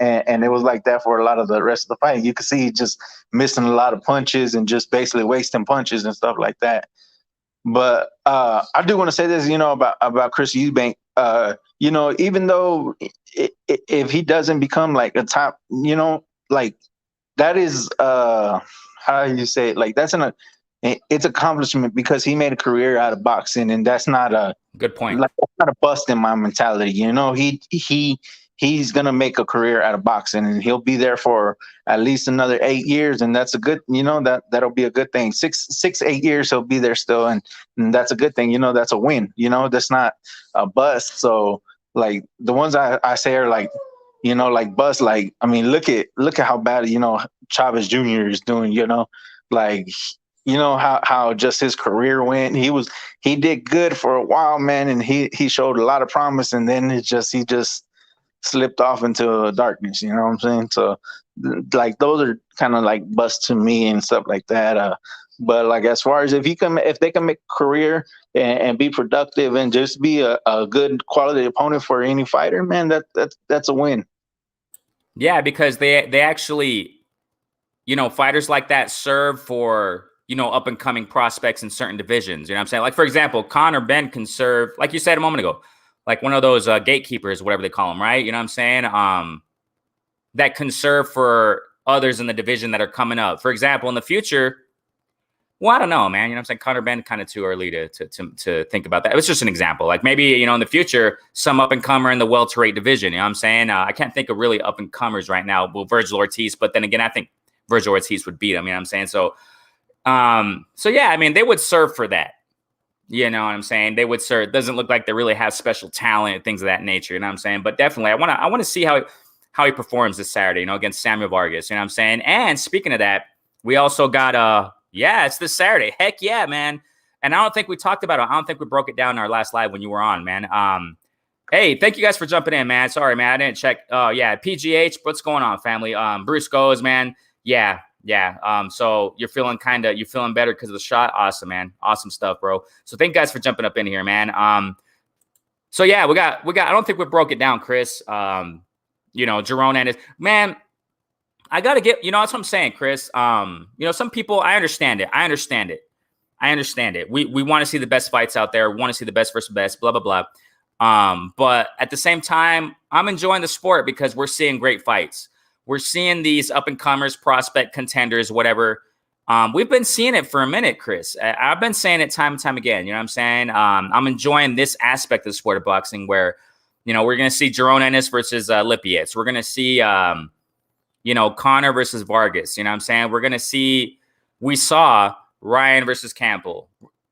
it was like that for a lot of the rest of the fight. You could see he just missing a lot of punches and just basically wasting punches and stuff like that. But I do want to say this, about Chris Eubank. you know, even though if he doesn't become like a top, you know, like that is how do you say it? Like that's it's accomplishment because he made a career out of boxing, and that's not a Good point. like that's not a bust in my mentality. You know, he's gonna make a career out of boxing, and he'll be there for at least another 8 years, and that's a good, you know, that'll be a good thing. 8 years he'll be there still, and that's a good thing. You know, that's a win. You know, that's not a bust. So like the ones I say are like, you know, like bust. Like I mean, look at how bad, you know, Chavez Jr. is doing. You know, like you know how just his career went. He did good for a while, man, and he showed a lot of promise, and then he just slipped off into darkness. You know what I'm saying? So like those are kind of like busts to me and stuff like that. But like as far as if they can make a career and be productive and just be a good quality opponent for any fighter, man, that's a win. Yeah, because they actually, you know, fighters like that serve for, you know, up and coming prospects in certain divisions. You know what I'm saying? Like, for example, Conor Benn can serve, like you said a moment ago, like one of those gatekeepers, whatever they call them, right? You know what I'm saying? That can serve for others in the division that are coming up. For example, in the future, well, I don't know, man. You know what I'm saying? Conor Benn kind of too early to think about that. It was just an example. Like maybe, you know, in the future, some up and comer in the welterweight division. You know what I'm saying? I can't think of really up and comers right now. Well, Virgil Ortiz, but then again, I think Virgil Ortiz would beat him. You know what I'm saying? So yeah, I mean, they would serve for that. You know what I'm saying? They would serve. It doesn't look like they really have special talent, things of that nature. You know what I'm saying? But definitely, I want to see how he performs this Saturday. You know, against Samuel Vargas. You know what I'm saying? And speaking of that, we also got yeah, it's this Saturday. Heck yeah, man. And I don't think we talked about it. I don't think we broke it down in our last live when you were on, man. Hey, thank you guys for jumping in, man. Sorry, man, I didn't check. Yeah, PGH, what's going on, family? Bruce goes, man. Yeah. So you're feeling better because of the shot. Awesome, man. Awesome stuff, bro. So thank you guys for jumping up in here, man. So yeah, we got. I don't think we broke it down, Chris. You know, Jerome Ennis, man. I gotta get. You know, that's what I'm saying, Chris. You know, some people. I understand it. We want to see the best fights out there. We want to see the best versus best. Blah blah blah. But at the same time, I'm enjoying the sport because we're seeing great fights. We're seeing these up-and-comers, prospect contenders, whatever. We've been seeing it for a minute, Chris. I've been saying it time and time again. You know what I'm saying? I'm enjoying this aspect of the sport of boxing where, you know, we're going to see Jerome Ennis versus Lippietz. We're going to see, you know, Conor versus Vargas. You know what I'm saying? We saw Ryan versus Campbell.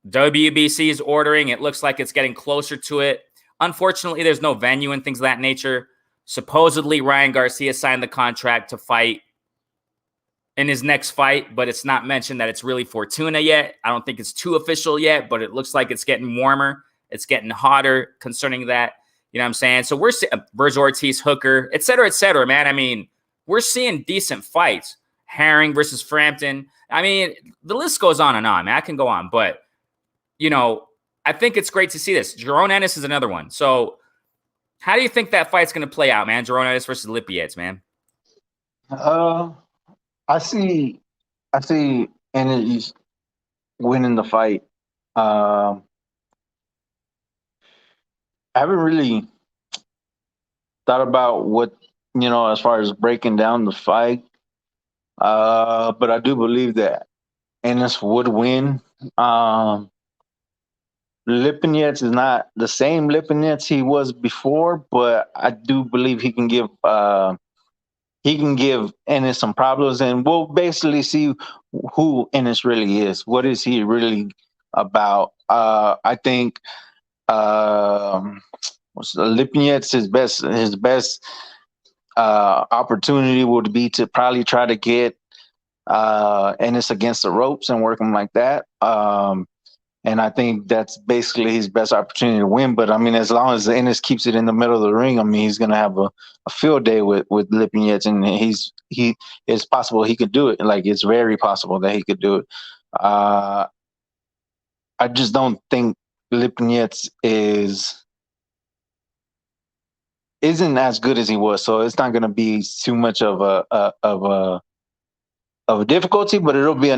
WBC is ordering. It looks like it's getting closer to it. Unfortunately, there's no venue and things of that nature. Supposedly, Ryan Garcia signed the contract to fight in his next fight, but it's not mentioned that it's really Fortuna yet. I don't think it's too official yet, but it looks like it's getting warmer. It's getting hotter concerning that. You know what I'm saying? So we're seeing Virgil Ortiz, Hooker, et cetera, man. I mean, we're seeing decent fights. Herring versus Frampton. I mean, the list goes on and on, man. I can go on, but, you know, I think it's great to see this. Jerome Ennis is another one. So, how do you think that fight's going to play out, man? Jerome Ennis versus Lippietz, man. I see Ennis winning the fight. I haven't really thought about what, you know, as far as breaking down the fight. But I do believe that Ennis would win. Lipinets is not the same Lipinets he was before, but I do believe he can give Ennis some problems, and we'll basically see who Ennis really is. What is he really about? I think Lipinets his best opportunity would be to probably try to get Ennis against the ropes and work him like that. And I think that's basically his best opportunity to win. But I mean, as long as Ennis keeps it in the middle of the ring, I mean, he's going to have a field day with Lipinets, and it's possible he could do it. Like, it's very possible that he could do it. I just don't think Lipinets isn't as good as he was, so it's not going to be too much of a difficulty, but it'll be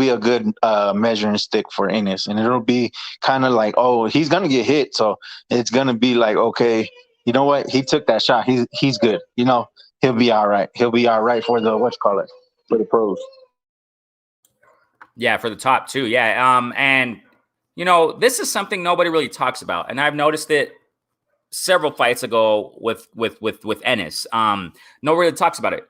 a good measuring stick for Ennis, and it'll be kind of like, oh, he's gonna get hit, so it's gonna be like, okay, you know what? He took that shot. He's good. You know, he'll be all right. He'll be all right for the for the pros. Yeah, for the top two. Yeah. And you know, this is something nobody really talks about, and I've noticed it several fights ago with Ennis. Nobody really talks about it.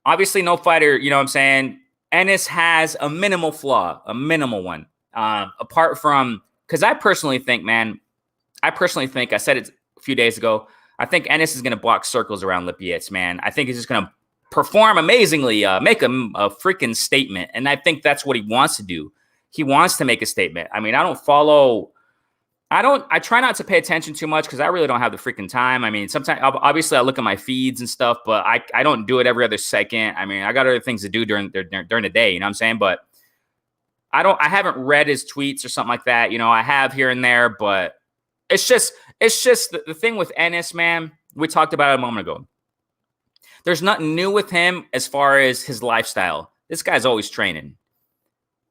Obviously, no fighter, you know what I'm saying? Ennis has a minimal flaw, a minimal one. Apart from, because I personally think, I said it a few days ago, I think Ennis is going to block circles around Lipetz, man. I think he's just going to perform amazingly, make a freaking statement. And I think that's what he wants to do. He wants to make a statement. I mean, I try not to pay attention too much because I really don't have the freaking time. I mean, sometimes, obviously, I look at my feeds and stuff, but I don't do it every other second. I mean, I got other things to do during the day, you know what I'm saying? But I haven't read his tweets or something like that. You know, I have here and there, but it's just the thing with Ennis, man. We talked about it a moment ago. There's nothing new with him as far as his lifestyle. This guy's always training.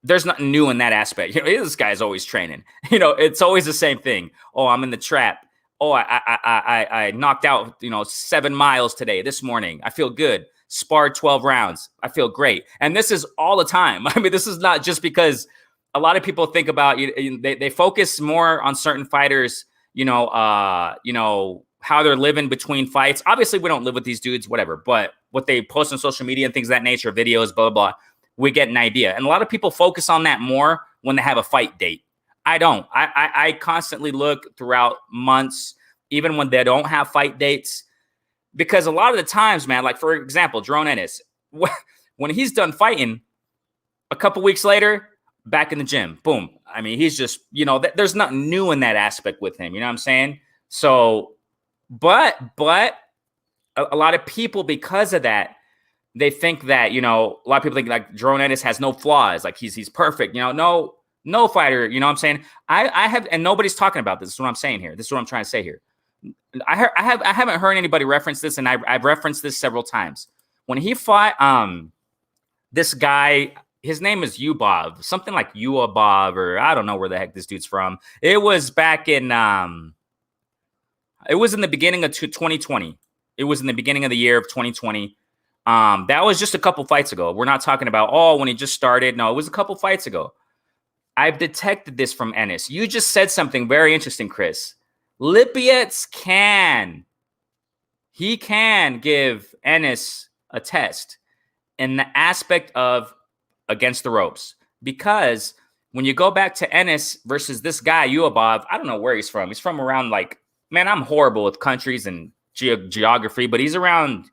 There's nothing new in that aspect. You know, this guy's always training. You know, it's always the same thing. Oh, I'm in the trap. Oh, I knocked out, 7 miles today, this morning. I feel good. Sparred 12 rounds. I feel great. And this is all the time. I mean, this is not just because a lot of people think about, they focus more on certain fighters, how they're living between fights. Obviously, we don't live with these dudes, whatever. But what they post on social media and things of that nature, videos, blah, blah, blah, we get an idea. And a lot of people focus on that more when they have a fight date. I don't. I constantly look throughout months, even when they don't have fight dates, because a lot of the times, man, like for example, Jaron Ennis, when he's done fighting, a couple weeks later, back in the gym, boom. I mean, he's just, there's nothing new in that aspect with him. You know what I'm saying? So, but a lot of people, because of that, they think that, a lot of people think like Jaron Ennis has no flaws. Like he's perfect, no fighter, you know what I'm saying? I have, and nobody's talking about this. This is what I'm saying here. This is what I'm trying to say here. I haven't heard anybody reference this, and I've referenced this several times. When he fought this guy, his name is Ubov, something like Uabov, or I don't know where the heck this dude's from. It was back in it was in the beginning of 2020. It was in the beginning of the year of 2020. That was just a couple fights ago. We're not talking about, when he just started. No, it was a couple fights ago. I've detected this from Ennis. You just said something very interesting, Chris. Lipetz can give Ennis a test in the aspect of against the ropes. Because when you go back to Ennis versus this guy, Uabov, I don't know where he's from. He's from around man, I'm horrible with countries and geography, but he's around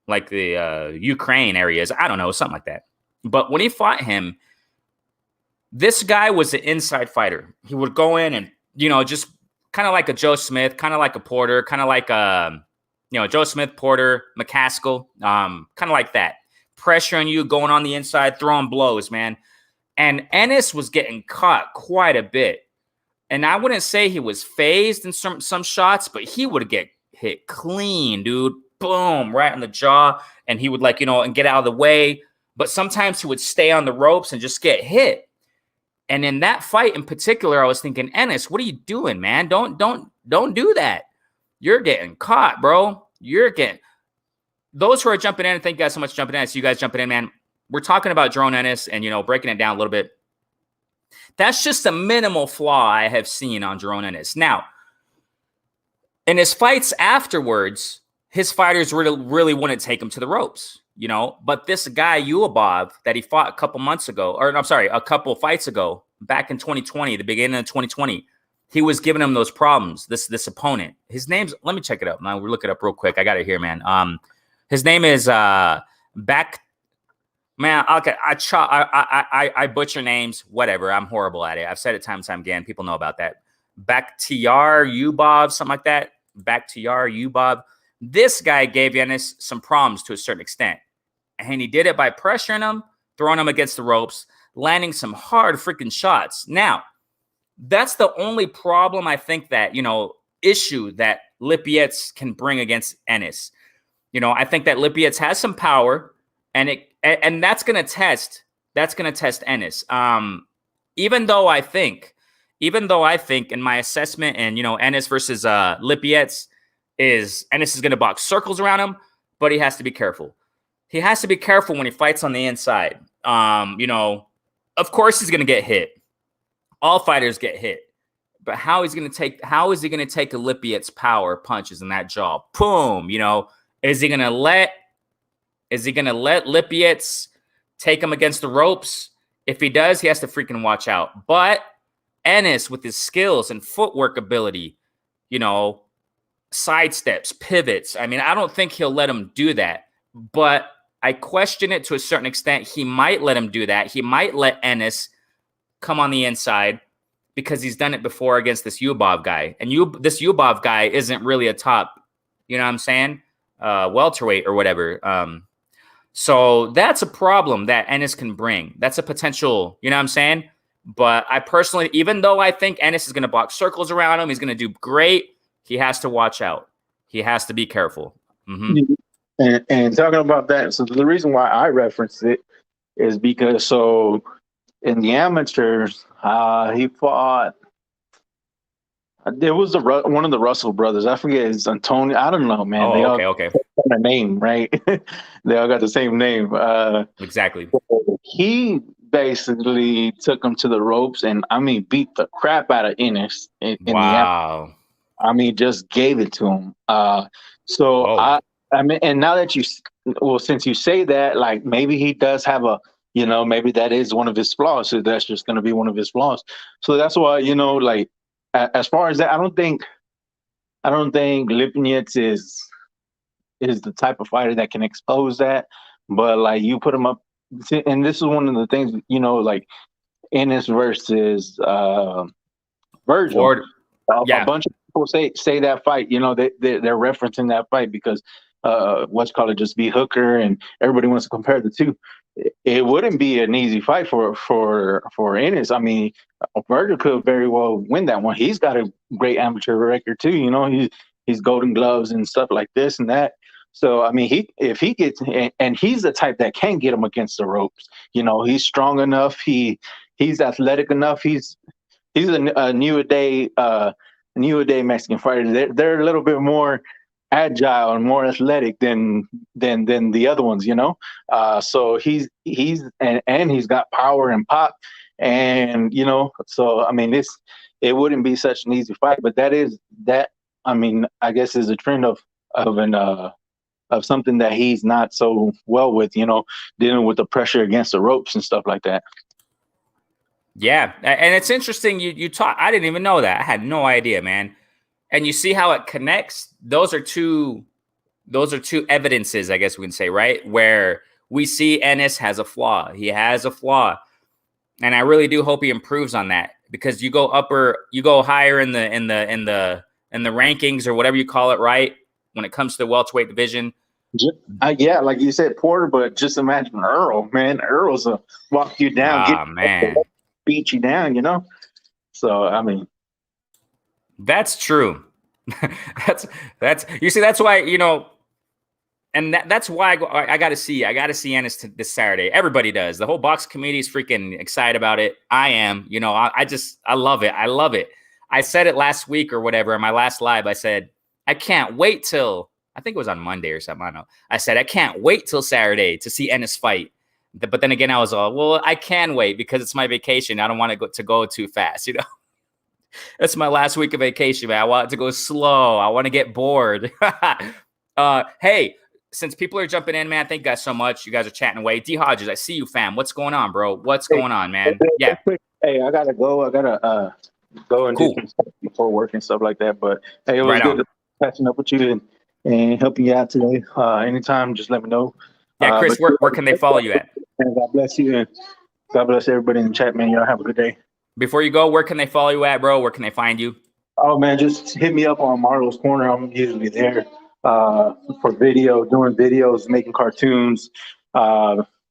like the Ukraine areas. I don't know, something like that. But when he fought him, this guy was an inside fighter. He would go in and, just kind of like a Joe Smith, kind of like a Porter, kind of like Joe Smith, Porter, McCaskill, kind of like that. Pressuring you, going on the inside, throwing blows, man. And Ennis was getting caught quite a bit. And I wouldn't say he was phased in some shots, but he would get hit clean, dude. Boom, right in the jaw. And he would and get out of the way. But sometimes he would stay on the ropes and just get hit. And in that fight in particular, I was thinking, Ennis, what are you doing, man? Don't do that. You're getting caught, bro. Those who are jumping in, and thank you guys so much for jumping in. So you guys jumping in, man. We're talking about Jaron Ennis and, breaking it down a little bit. That's just a minimal flaw I have seen on Jaron Ennis. Now, in his fights afterwards, his fighters really wouldn't take him to the ropes, But this guy, Uabov, that he fought a couple fights ago, back in 2020, the beginning of 2020, he was giving him those problems, this opponent. His name's, let me check it up, man. We'll look it up real quick. I got it here, man. His name is Man, okay, I butcher names, whatever. I'm horrible at it. I've said it time and time again. People know about that. Bakhtiar Ubov, something like that. Bakhtiar Ubov. This guy gave Ennis some problems to a certain extent. And he did it by pressuring him, throwing him against the ropes, landing some hard freaking shots. Now, that's the only problem I think that, issue that Lipetz can bring against Ennis. I think that Lipetz has some power, and that's gonna test Ennis. Even though I think in my assessment and Ennis versus Lipetz, is Ennis is going to box circles around him, but he has to be careful. He has to be careful when he fights on the inside. You know, of course he's going to get hit. All fighters get hit. But how is he going to take a Lippiet's power punches in that jaw? Boom, you know, is he going to let Lippiet's take him against the ropes? If he does, he has to freaking watch out. But Ennis, with his skills and footwork ability, you know, sidesteps, pivots. I mean, I don't think he'll let him do that. But I question it to a certain extent. He might let him do that. He might let Ennis come on the inside because he's done it before against this Yubov guy. And this Yubov guy isn't really a top, you know what I'm saying, welterweight or whatever. So that's a problem that Ennis can bring. That's a potential, you know what I'm saying? But I personally, even though I think Ennis is going to box circles around him, he's going to do great, he has to watch out. He has to be careful. Mm-hmm. And talking about that, so the reason why I referenced it is because in the amateurs, he fought. There was one of the Russell brothers. I forget his Antonio. I don't know, man. They all okay. got a name, right? They all got the same name. Exactly. He basically took him to the ropes and beat the crap out of Ennis. Wow. Just gave it to him. And now that since you say that, like maybe he does have maybe that is one of his flaws. So that's just going to be one of his flaws. So that's why, like, as far as that, I don't think Lipinets is the type of fighter that can expose that. But like you put him up, and this is one of the things, like Ennis versus Virgil. A bunch of people say that fight. They're referencing that fight because just be Hooker, and everybody wants to compare the two. It wouldn't be an easy fight for Ennis. Virgil could very well win that one. He's got a great amateur record too. He's Golden Gloves and stuff like this and that. So if he gets, and he's the type that can get him against the ropes. He's strong enough. He's athletic enough. He's a new day Mexican fighter. They're a little bit more agile and more athletic than the other ones, so he's got power and pop, and it wouldn't be such an easy fight. But I guess is a trend of something that he's not so well with, dealing with the pressure against the ropes and stuff like that. Yeah, and it's interesting you talk. I didn't even know that. I had no idea, man. And you see how it connects. Those are two evidences, I guess we can say, right? Where we see Ennis has a flaw. He has a flaw, and I really do hope he improves on that, because you go higher in the rankings or whatever you call it, right? When it comes to the welterweight division. Yeah, like you said, Porter, but just imagine Earl, man. Earl's a walk you down, beat you down, So that's true. that's you see, that's why, and that's why I got to see Ennis this Saturday. Everybody does. The whole box community is freaking excited about it. I am. I love it. I love it. I said it last week or whatever in my last live. I said I can't wait till, I think it was on Monday or something. I don't know. I said I can't wait till Saturday to see Ennis fight. But then again, I was all, well, I can wait because it's my vacation. I don't want to go too fast. That's my last week of vacation, man. I want it to go slow. I want to get bored. Hey, since people are jumping in, man, thank you guys so much. You guys are chatting away. D Hodges, I see you, fam. What's going on, bro? What's going on, man? Yeah. Hey, I gotta go. I gotta go and do some stuff before work and stuff like that. But hey, it was good catching up with you and helping you out today. Anytime, just let me know. Yeah, Chris, where can they follow you at? And God bless you, and God bless everybody in the chat, man. Y'all have a good day. Before you go, where can they follow you at, bro? Where can they find you? Oh, man, just hit me up on Marlo's Corner. I'm usually there for doing videos, making cartoons,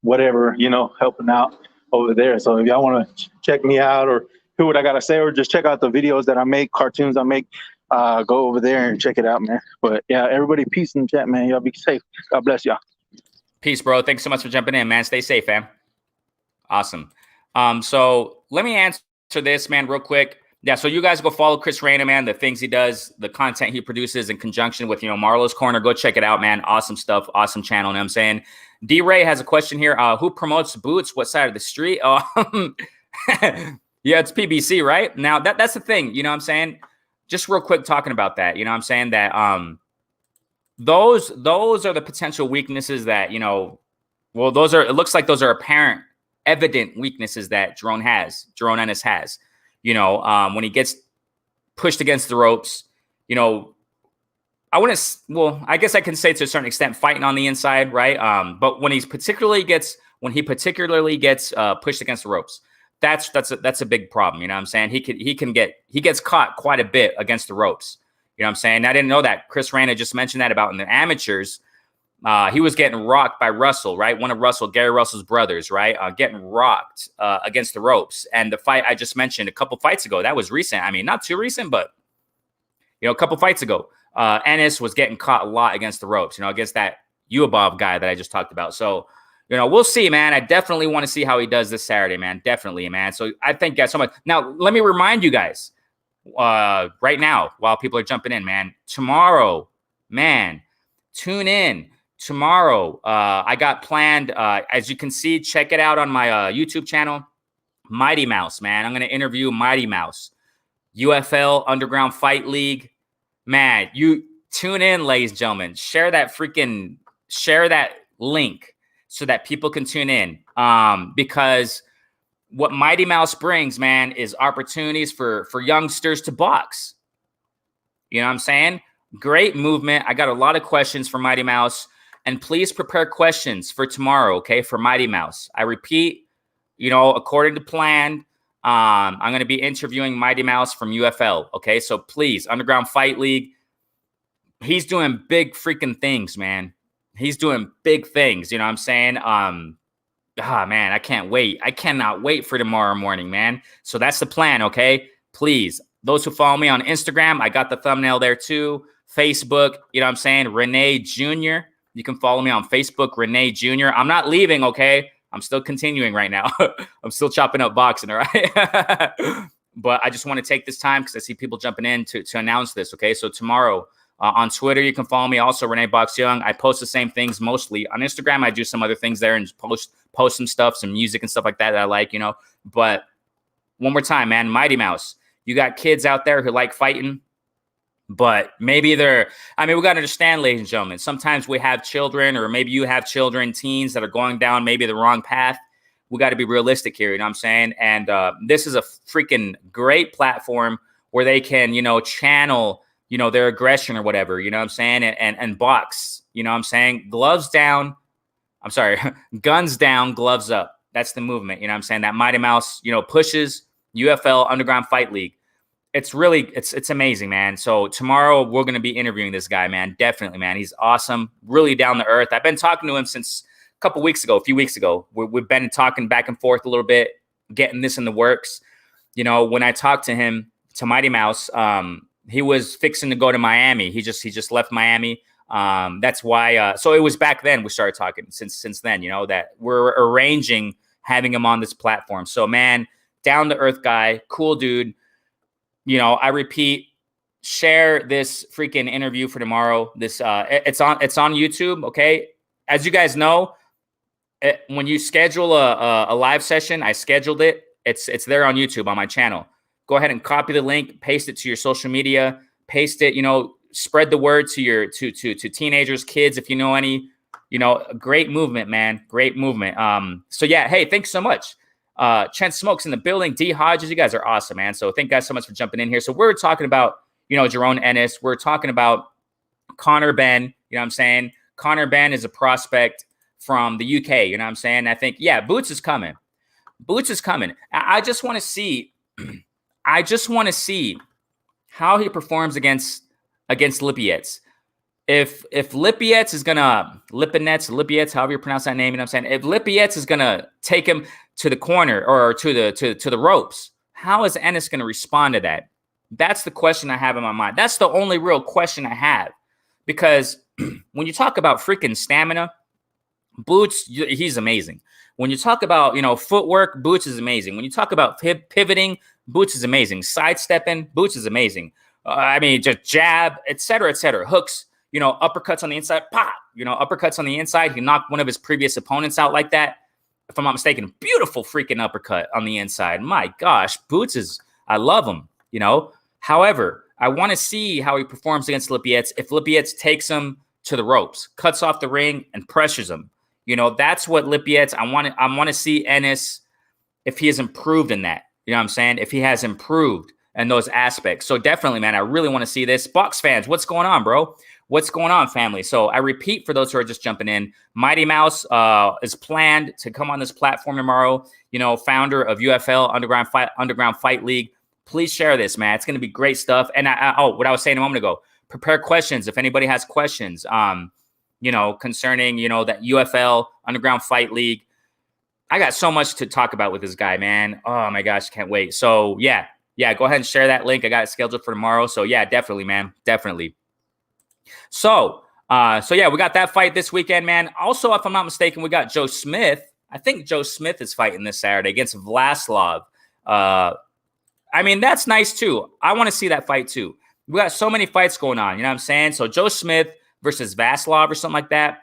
whatever, helping out over there. So if y'all want to check me out or hear what I got to say, or just check out the videos that I make, cartoons I make, go over there and check it out, man. But, yeah, everybody, peace in the chat, man. Y'all be safe. God bless y'all. Peace, bro. Thanks so much for jumping in, man. Stay safe, fam. Awesome. So let me answer this, man, real quick. Yeah, so you guys go follow Chris Reyna, man. The things he does, the content he produces in conjunction with, Marlo's Corner. Go check it out, man. Awesome stuff. Awesome channel. You know what I'm saying? D-Ray has a question here. Who promotes Boots? What side of the street? Yeah, it's PBC, right? Now, that's the thing. You know what I'm saying? Just real quick talking about that. You know what I'm saying? That those are the potential weaknesses that, it looks like those are apparent, evident weaknesses that Jerome Ennis has. When he gets pushed against the ropes, I guess I can say to a certain extent fighting on the inside, right? But when he particularly gets pushed against the ropes, that's a big problem. You know what I'm saying? He gets caught quite a bit against the ropes. You know what I'm saying? I didn't know that. Chris Reyna just mentioned that about in the amateurs. He was getting rocked by Russell, right? One of Gary Russell's brothers, right? Getting rocked against the ropes. And the fight I just mentioned a couple fights ago, that was recent. I mean, not too recent, but, a couple fights ago, Ennis was getting caught a lot against the ropes, against that Uabov guy that I just talked about. So, we'll see, man. I definitely want to see how he does this Saturday, man. Definitely, man. So I thank you guys so much. Now, let me remind you guys right now while people are jumping in, man. Tomorrow, man, tune in. Tomorrow, I got planned, as you can see, check it out on my YouTube channel, Mighty Mouse, man. I'm going to interview Mighty Mouse, UFL Underground Fight League. Man, you tune in, ladies and gentlemen. Share that link so that people can tune in. Because what Mighty Mouse brings, man, is opportunities for youngsters to box. You know what I'm saying? Great movement. I got a lot of questions for Mighty Mouse. And please prepare questions for tomorrow, okay, for Mighty Mouse. I repeat, according to plan, I'm going to be interviewing Mighty Mouse from UFL, okay? So please, Underground Fight League, he's doing big freaking things, man. He's doing big things, you know what I'm saying? Man, I can't wait. I cannot wait for tomorrow morning, man. So that's the plan, okay? Please, those who follow me on Instagram, I got the thumbnail there too. Facebook, you know what I'm saying? Renee Jr., you can follow me on Facebook, Renee Jr. I'm not leaving, okay? I'm still continuing right now. I'm still chopping up boxing, all right? But I just want to take this time because I see people jumping in to announce this, okay? So tomorrow on Twitter, you can follow me also, Renee Box Young. I post the same things mostly. On Instagram, I do some other things there and post some stuff, some music and stuff like that I like, But one more time, man, Mighty Mouse. You got kids out there who like fighting. But maybe we got to understand, ladies and gentlemen, sometimes we have children, or maybe you have children, teens that are going down maybe the wrong path. We got to be realistic here, you know what I'm saying? And this is a freaking great platform where they can, channel, their aggression or whatever, you know what I'm saying? And box, you know what I'm saying? Guns down, gloves up. That's the movement, you know what I'm saying? That Mighty Mouse, pushes UFL Underground Fight League. It's really, it's amazing, man. So tomorrow we're going to be interviewing this guy, man. Definitely, man. He's awesome. Really down to earth. I've been talking to him since a few weeks ago. We've been talking back and forth a little bit, getting this in the works. When I talked to him, to Mighty Mouse, he was fixing to go to Miami. He just left Miami. That's why. So it was back then we started talking. Since then, that we're arranging having him on this platform. So, man, down to earth guy, cool dude. I repeat, share this freaking interview for tomorrow. This it's on YouTube, okay? As you guys know, when you schedule a live session, I scheduled it. It's there on YouTube on my channel. Go ahead and copy the link, paste it to your social media, paste it, spread the word to your to teenagers, kids, if you know any, great movement, man. Great movement. So yeah, hey, thanks so much. Chen Smokes in the building. D Hodges, you guys are awesome, man. So thank you guys so much for jumping in here. So we're talking about, Jerome Ennis. We're talking about Conor Benn. You know what I'm saying? Conor Benn is a prospect from the UK. You know what I'm saying? I think, yeah, Boots is coming. Boots is coming. I just want to see. I just want to see how he performs against Lipinets. If Lipinets is gonna Lipinets, however you pronounce that name, you know what I'm saying? If Lipinets is gonna take him to the corner or to the ropes, how is Ennis gonna respond to that? That's the question I have in my mind. That's the only real question I have, because when you talk about freaking stamina, Boots, he's amazing. When you talk about footwork, Boots is amazing. When you talk about pivoting, Boots is amazing. Sidestepping, Boots is amazing. I mean, just jab, etc., etc. Hooks, uppercuts on the inside, pop, uppercuts on the inside. He knocked one of his previous opponents out like that. If I'm not mistaken, beautiful freaking uppercut on the inside. My gosh, Boots I love him, However, I want to see how he performs against Lipetz. If Lipetz takes him to the ropes, cuts off the ring, and pressures him, that's what Lipetz. I want to see Ennis if he has improved in that. You know what I'm saying? If he has improved in those aspects. So definitely, man, I really want to see this. Box fans, what's going on, bro? What's going on, family? So I repeat for those who are just jumping in, Mighty Mouse is planned to come on this platform tomorrow. Founder of UFL Underground Fight League. Please share this, man. It's going to be great stuff. And what I was saying a moment ago, prepare questions. If anybody has questions, concerning, that UFL Underground Fight League, I got so much to talk about with this guy, man. Oh my gosh, can't wait. So yeah, go ahead and share that link. I got it scheduled for tomorrow. So yeah, definitely, man. Definitely. So yeah, we got that fight this weekend, man. Also, if I'm not mistaken, we got Joe Smith. I think Joe Smith is fighting this Saturday against Vlaslav. I mean, that's nice too. I want to see that fight too. We got so many fights going on. You know what I'm saying? So Joe Smith versus Vaslov or something like that.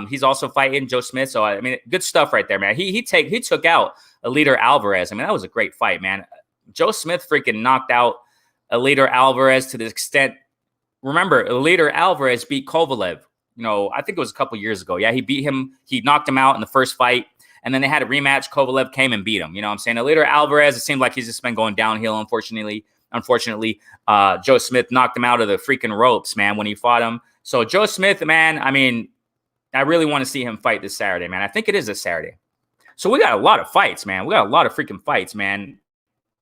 He's also fighting Joe Smith. So, I mean, good stuff right there, man. He took out Eleider Alvarez. I mean, that was a great fight, man. Joe Smith freaking knocked out Eleider Alvarez to the extent. Remember, Eleider Alvarez beat Kovalev. I think it was a couple years ago. Yeah, he beat him. He knocked him out in the first fight. And then they had a rematch. Kovalev came and beat him. You know what I'm saying? Eleider Alvarez, it seemed like he's just been going downhill, unfortunately. Joe Smith knocked him out of the freaking ropes, man, when he fought him. So Joe Smith, man, I mean, I really want to see him fight this Saturday, man. I think it is this Saturday. So we got a lot of fights, man. We got a lot of freaking fights, man.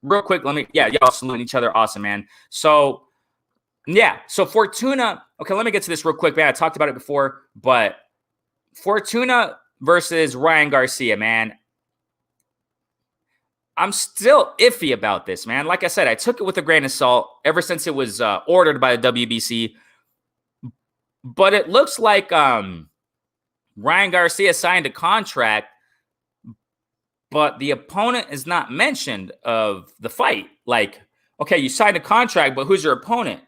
Real quick, y'all saluting each other. Awesome, man. So, yeah. So Fortuna, okay, let me get to this real quick, man. I talked about it before, but Fortuna versus Ryan Garcia, man. I'm still iffy about this, man. Like I said, I took it with a grain of salt ever since it was ordered by the WBC. But it looks like Ryan Garcia signed a contract, but the opponent is not mentioned of the fight. Like, okay, you signed a contract, but who's your opponent?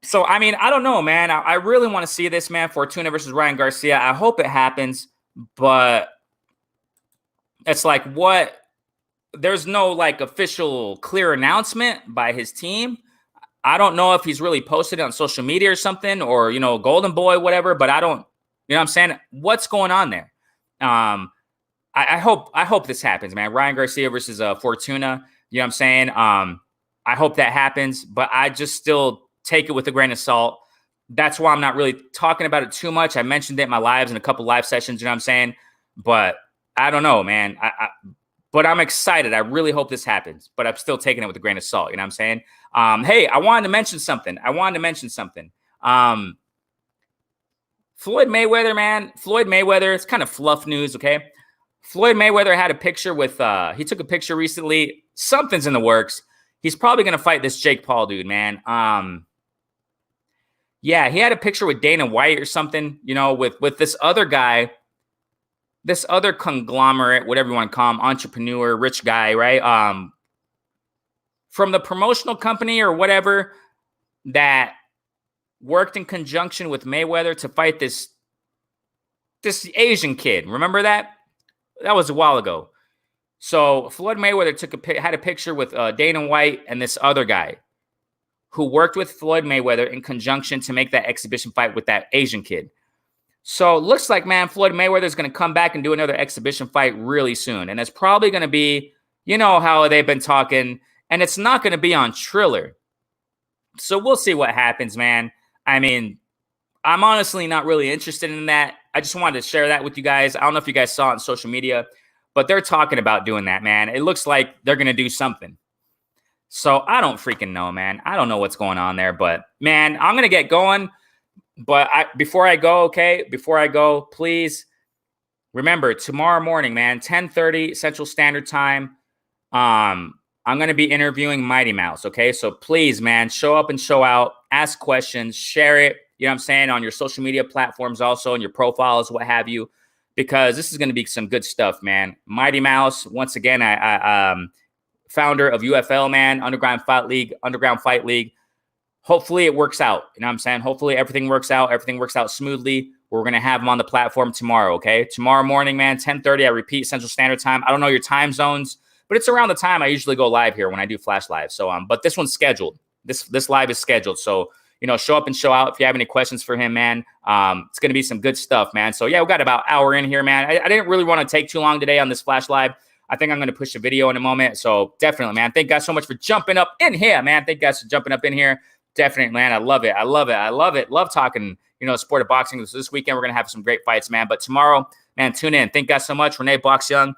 So, I mean, I don't know, man. I really want to see this, man. Fortuna versus Ryan Garcia. I hope it happens, but it's like, what? There's no like official clear announcement by his team. I don't know if he's really posted it on social media or something, or, Golden Boy, whatever, but I don't, you know what I'm saying? What's going on there? I hope this happens, man. Ryan Garcia versus Fortuna, you know what I'm saying? I hope that happens, but I just still take it with a grain of salt. That's why I'm not really talking about it too much. I mentioned it in my lives in a couple live sessions, you know what I'm saying? But I don't know, man. But I'm excited. I really hope this happens, but I'm still taking it with a grain of salt. You know what I'm saying? Hey, I wanted to mention something. Floyd Mayweather, man. Floyd Mayweather, it's kind of fluff news, okay? Floyd Mayweather had a picture with, he took a picture recently. Something's in the works. He's probably going to fight this Jake Paul dude, man. Yeah, he had a picture with Dana White or something, with this other guy, this other conglomerate, whatever you want to call him, entrepreneur, rich guy, right? From the promotional company or whatever that worked in conjunction with Mayweather to fight this Asian kid. Remember that? That was a while ago. So Floyd Mayweather had a picture with Dana White and this other guy who worked with Floyd Mayweather in conjunction to make that exhibition fight with that Asian kid. So it looks like, man, Floyd Mayweather is going to come back and do another exhibition fight really soon. And it's probably going to be, how they've been talking, and it's not going to be on Triller. So we'll see what happens, man. I mean, I'm honestly not really interested in that. I just wanted to share that with you guys. I don't know if you guys saw it on social media, but they're talking about doing that, man. It looks like they're going to do something. So I don't freaking know, man. I don't know what's going on there, but man, I'm going to get going. But before I go, please remember tomorrow morning, man, 10:30 Central Standard Time. I'm going to be interviewing Mighty Mouse. Okay. So please, man, show up and show out, ask questions, share it. You know what I'm saying? On your social media platforms, also in your profiles, what have you, because this is going to be some good stuff, man. Mighty Mouse. Once again, founder of UFL, man, Underground Fight League. Hopefully it works out. You know what I'm saying? Hopefully everything works out smoothly. We're going to have him on the platform tomorrow, okay? Tomorrow morning, man, 10:30, I repeat, Central Standard Time. I don't know your time zones, but it's around the time I usually go live here when I do Flash Live. So, but this one's scheduled. This live is scheduled. So, show up and show out. If you have any questions for him, man, it's going to be some good stuff, man. So, yeah, we got about an hour in here, man. I didn't really want to take too long today on this Flash Live. I think I'm going to push a video in a moment. So, definitely, man. Thank you guys so much for jumping up in here, man. Thank you guys for jumping up in here. Definitely, man. I love it. Love talking, sport of boxing. So this weekend, we're going to have some great fights, man. But tomorrow, man, tune in. Thank you guys so much. Renee Box Young.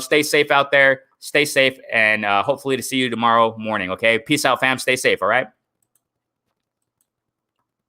Stay safe out there. Stay safe. And hopefully to see you tomorrow morning, okay? Peace out, fam. Stay safe, all right?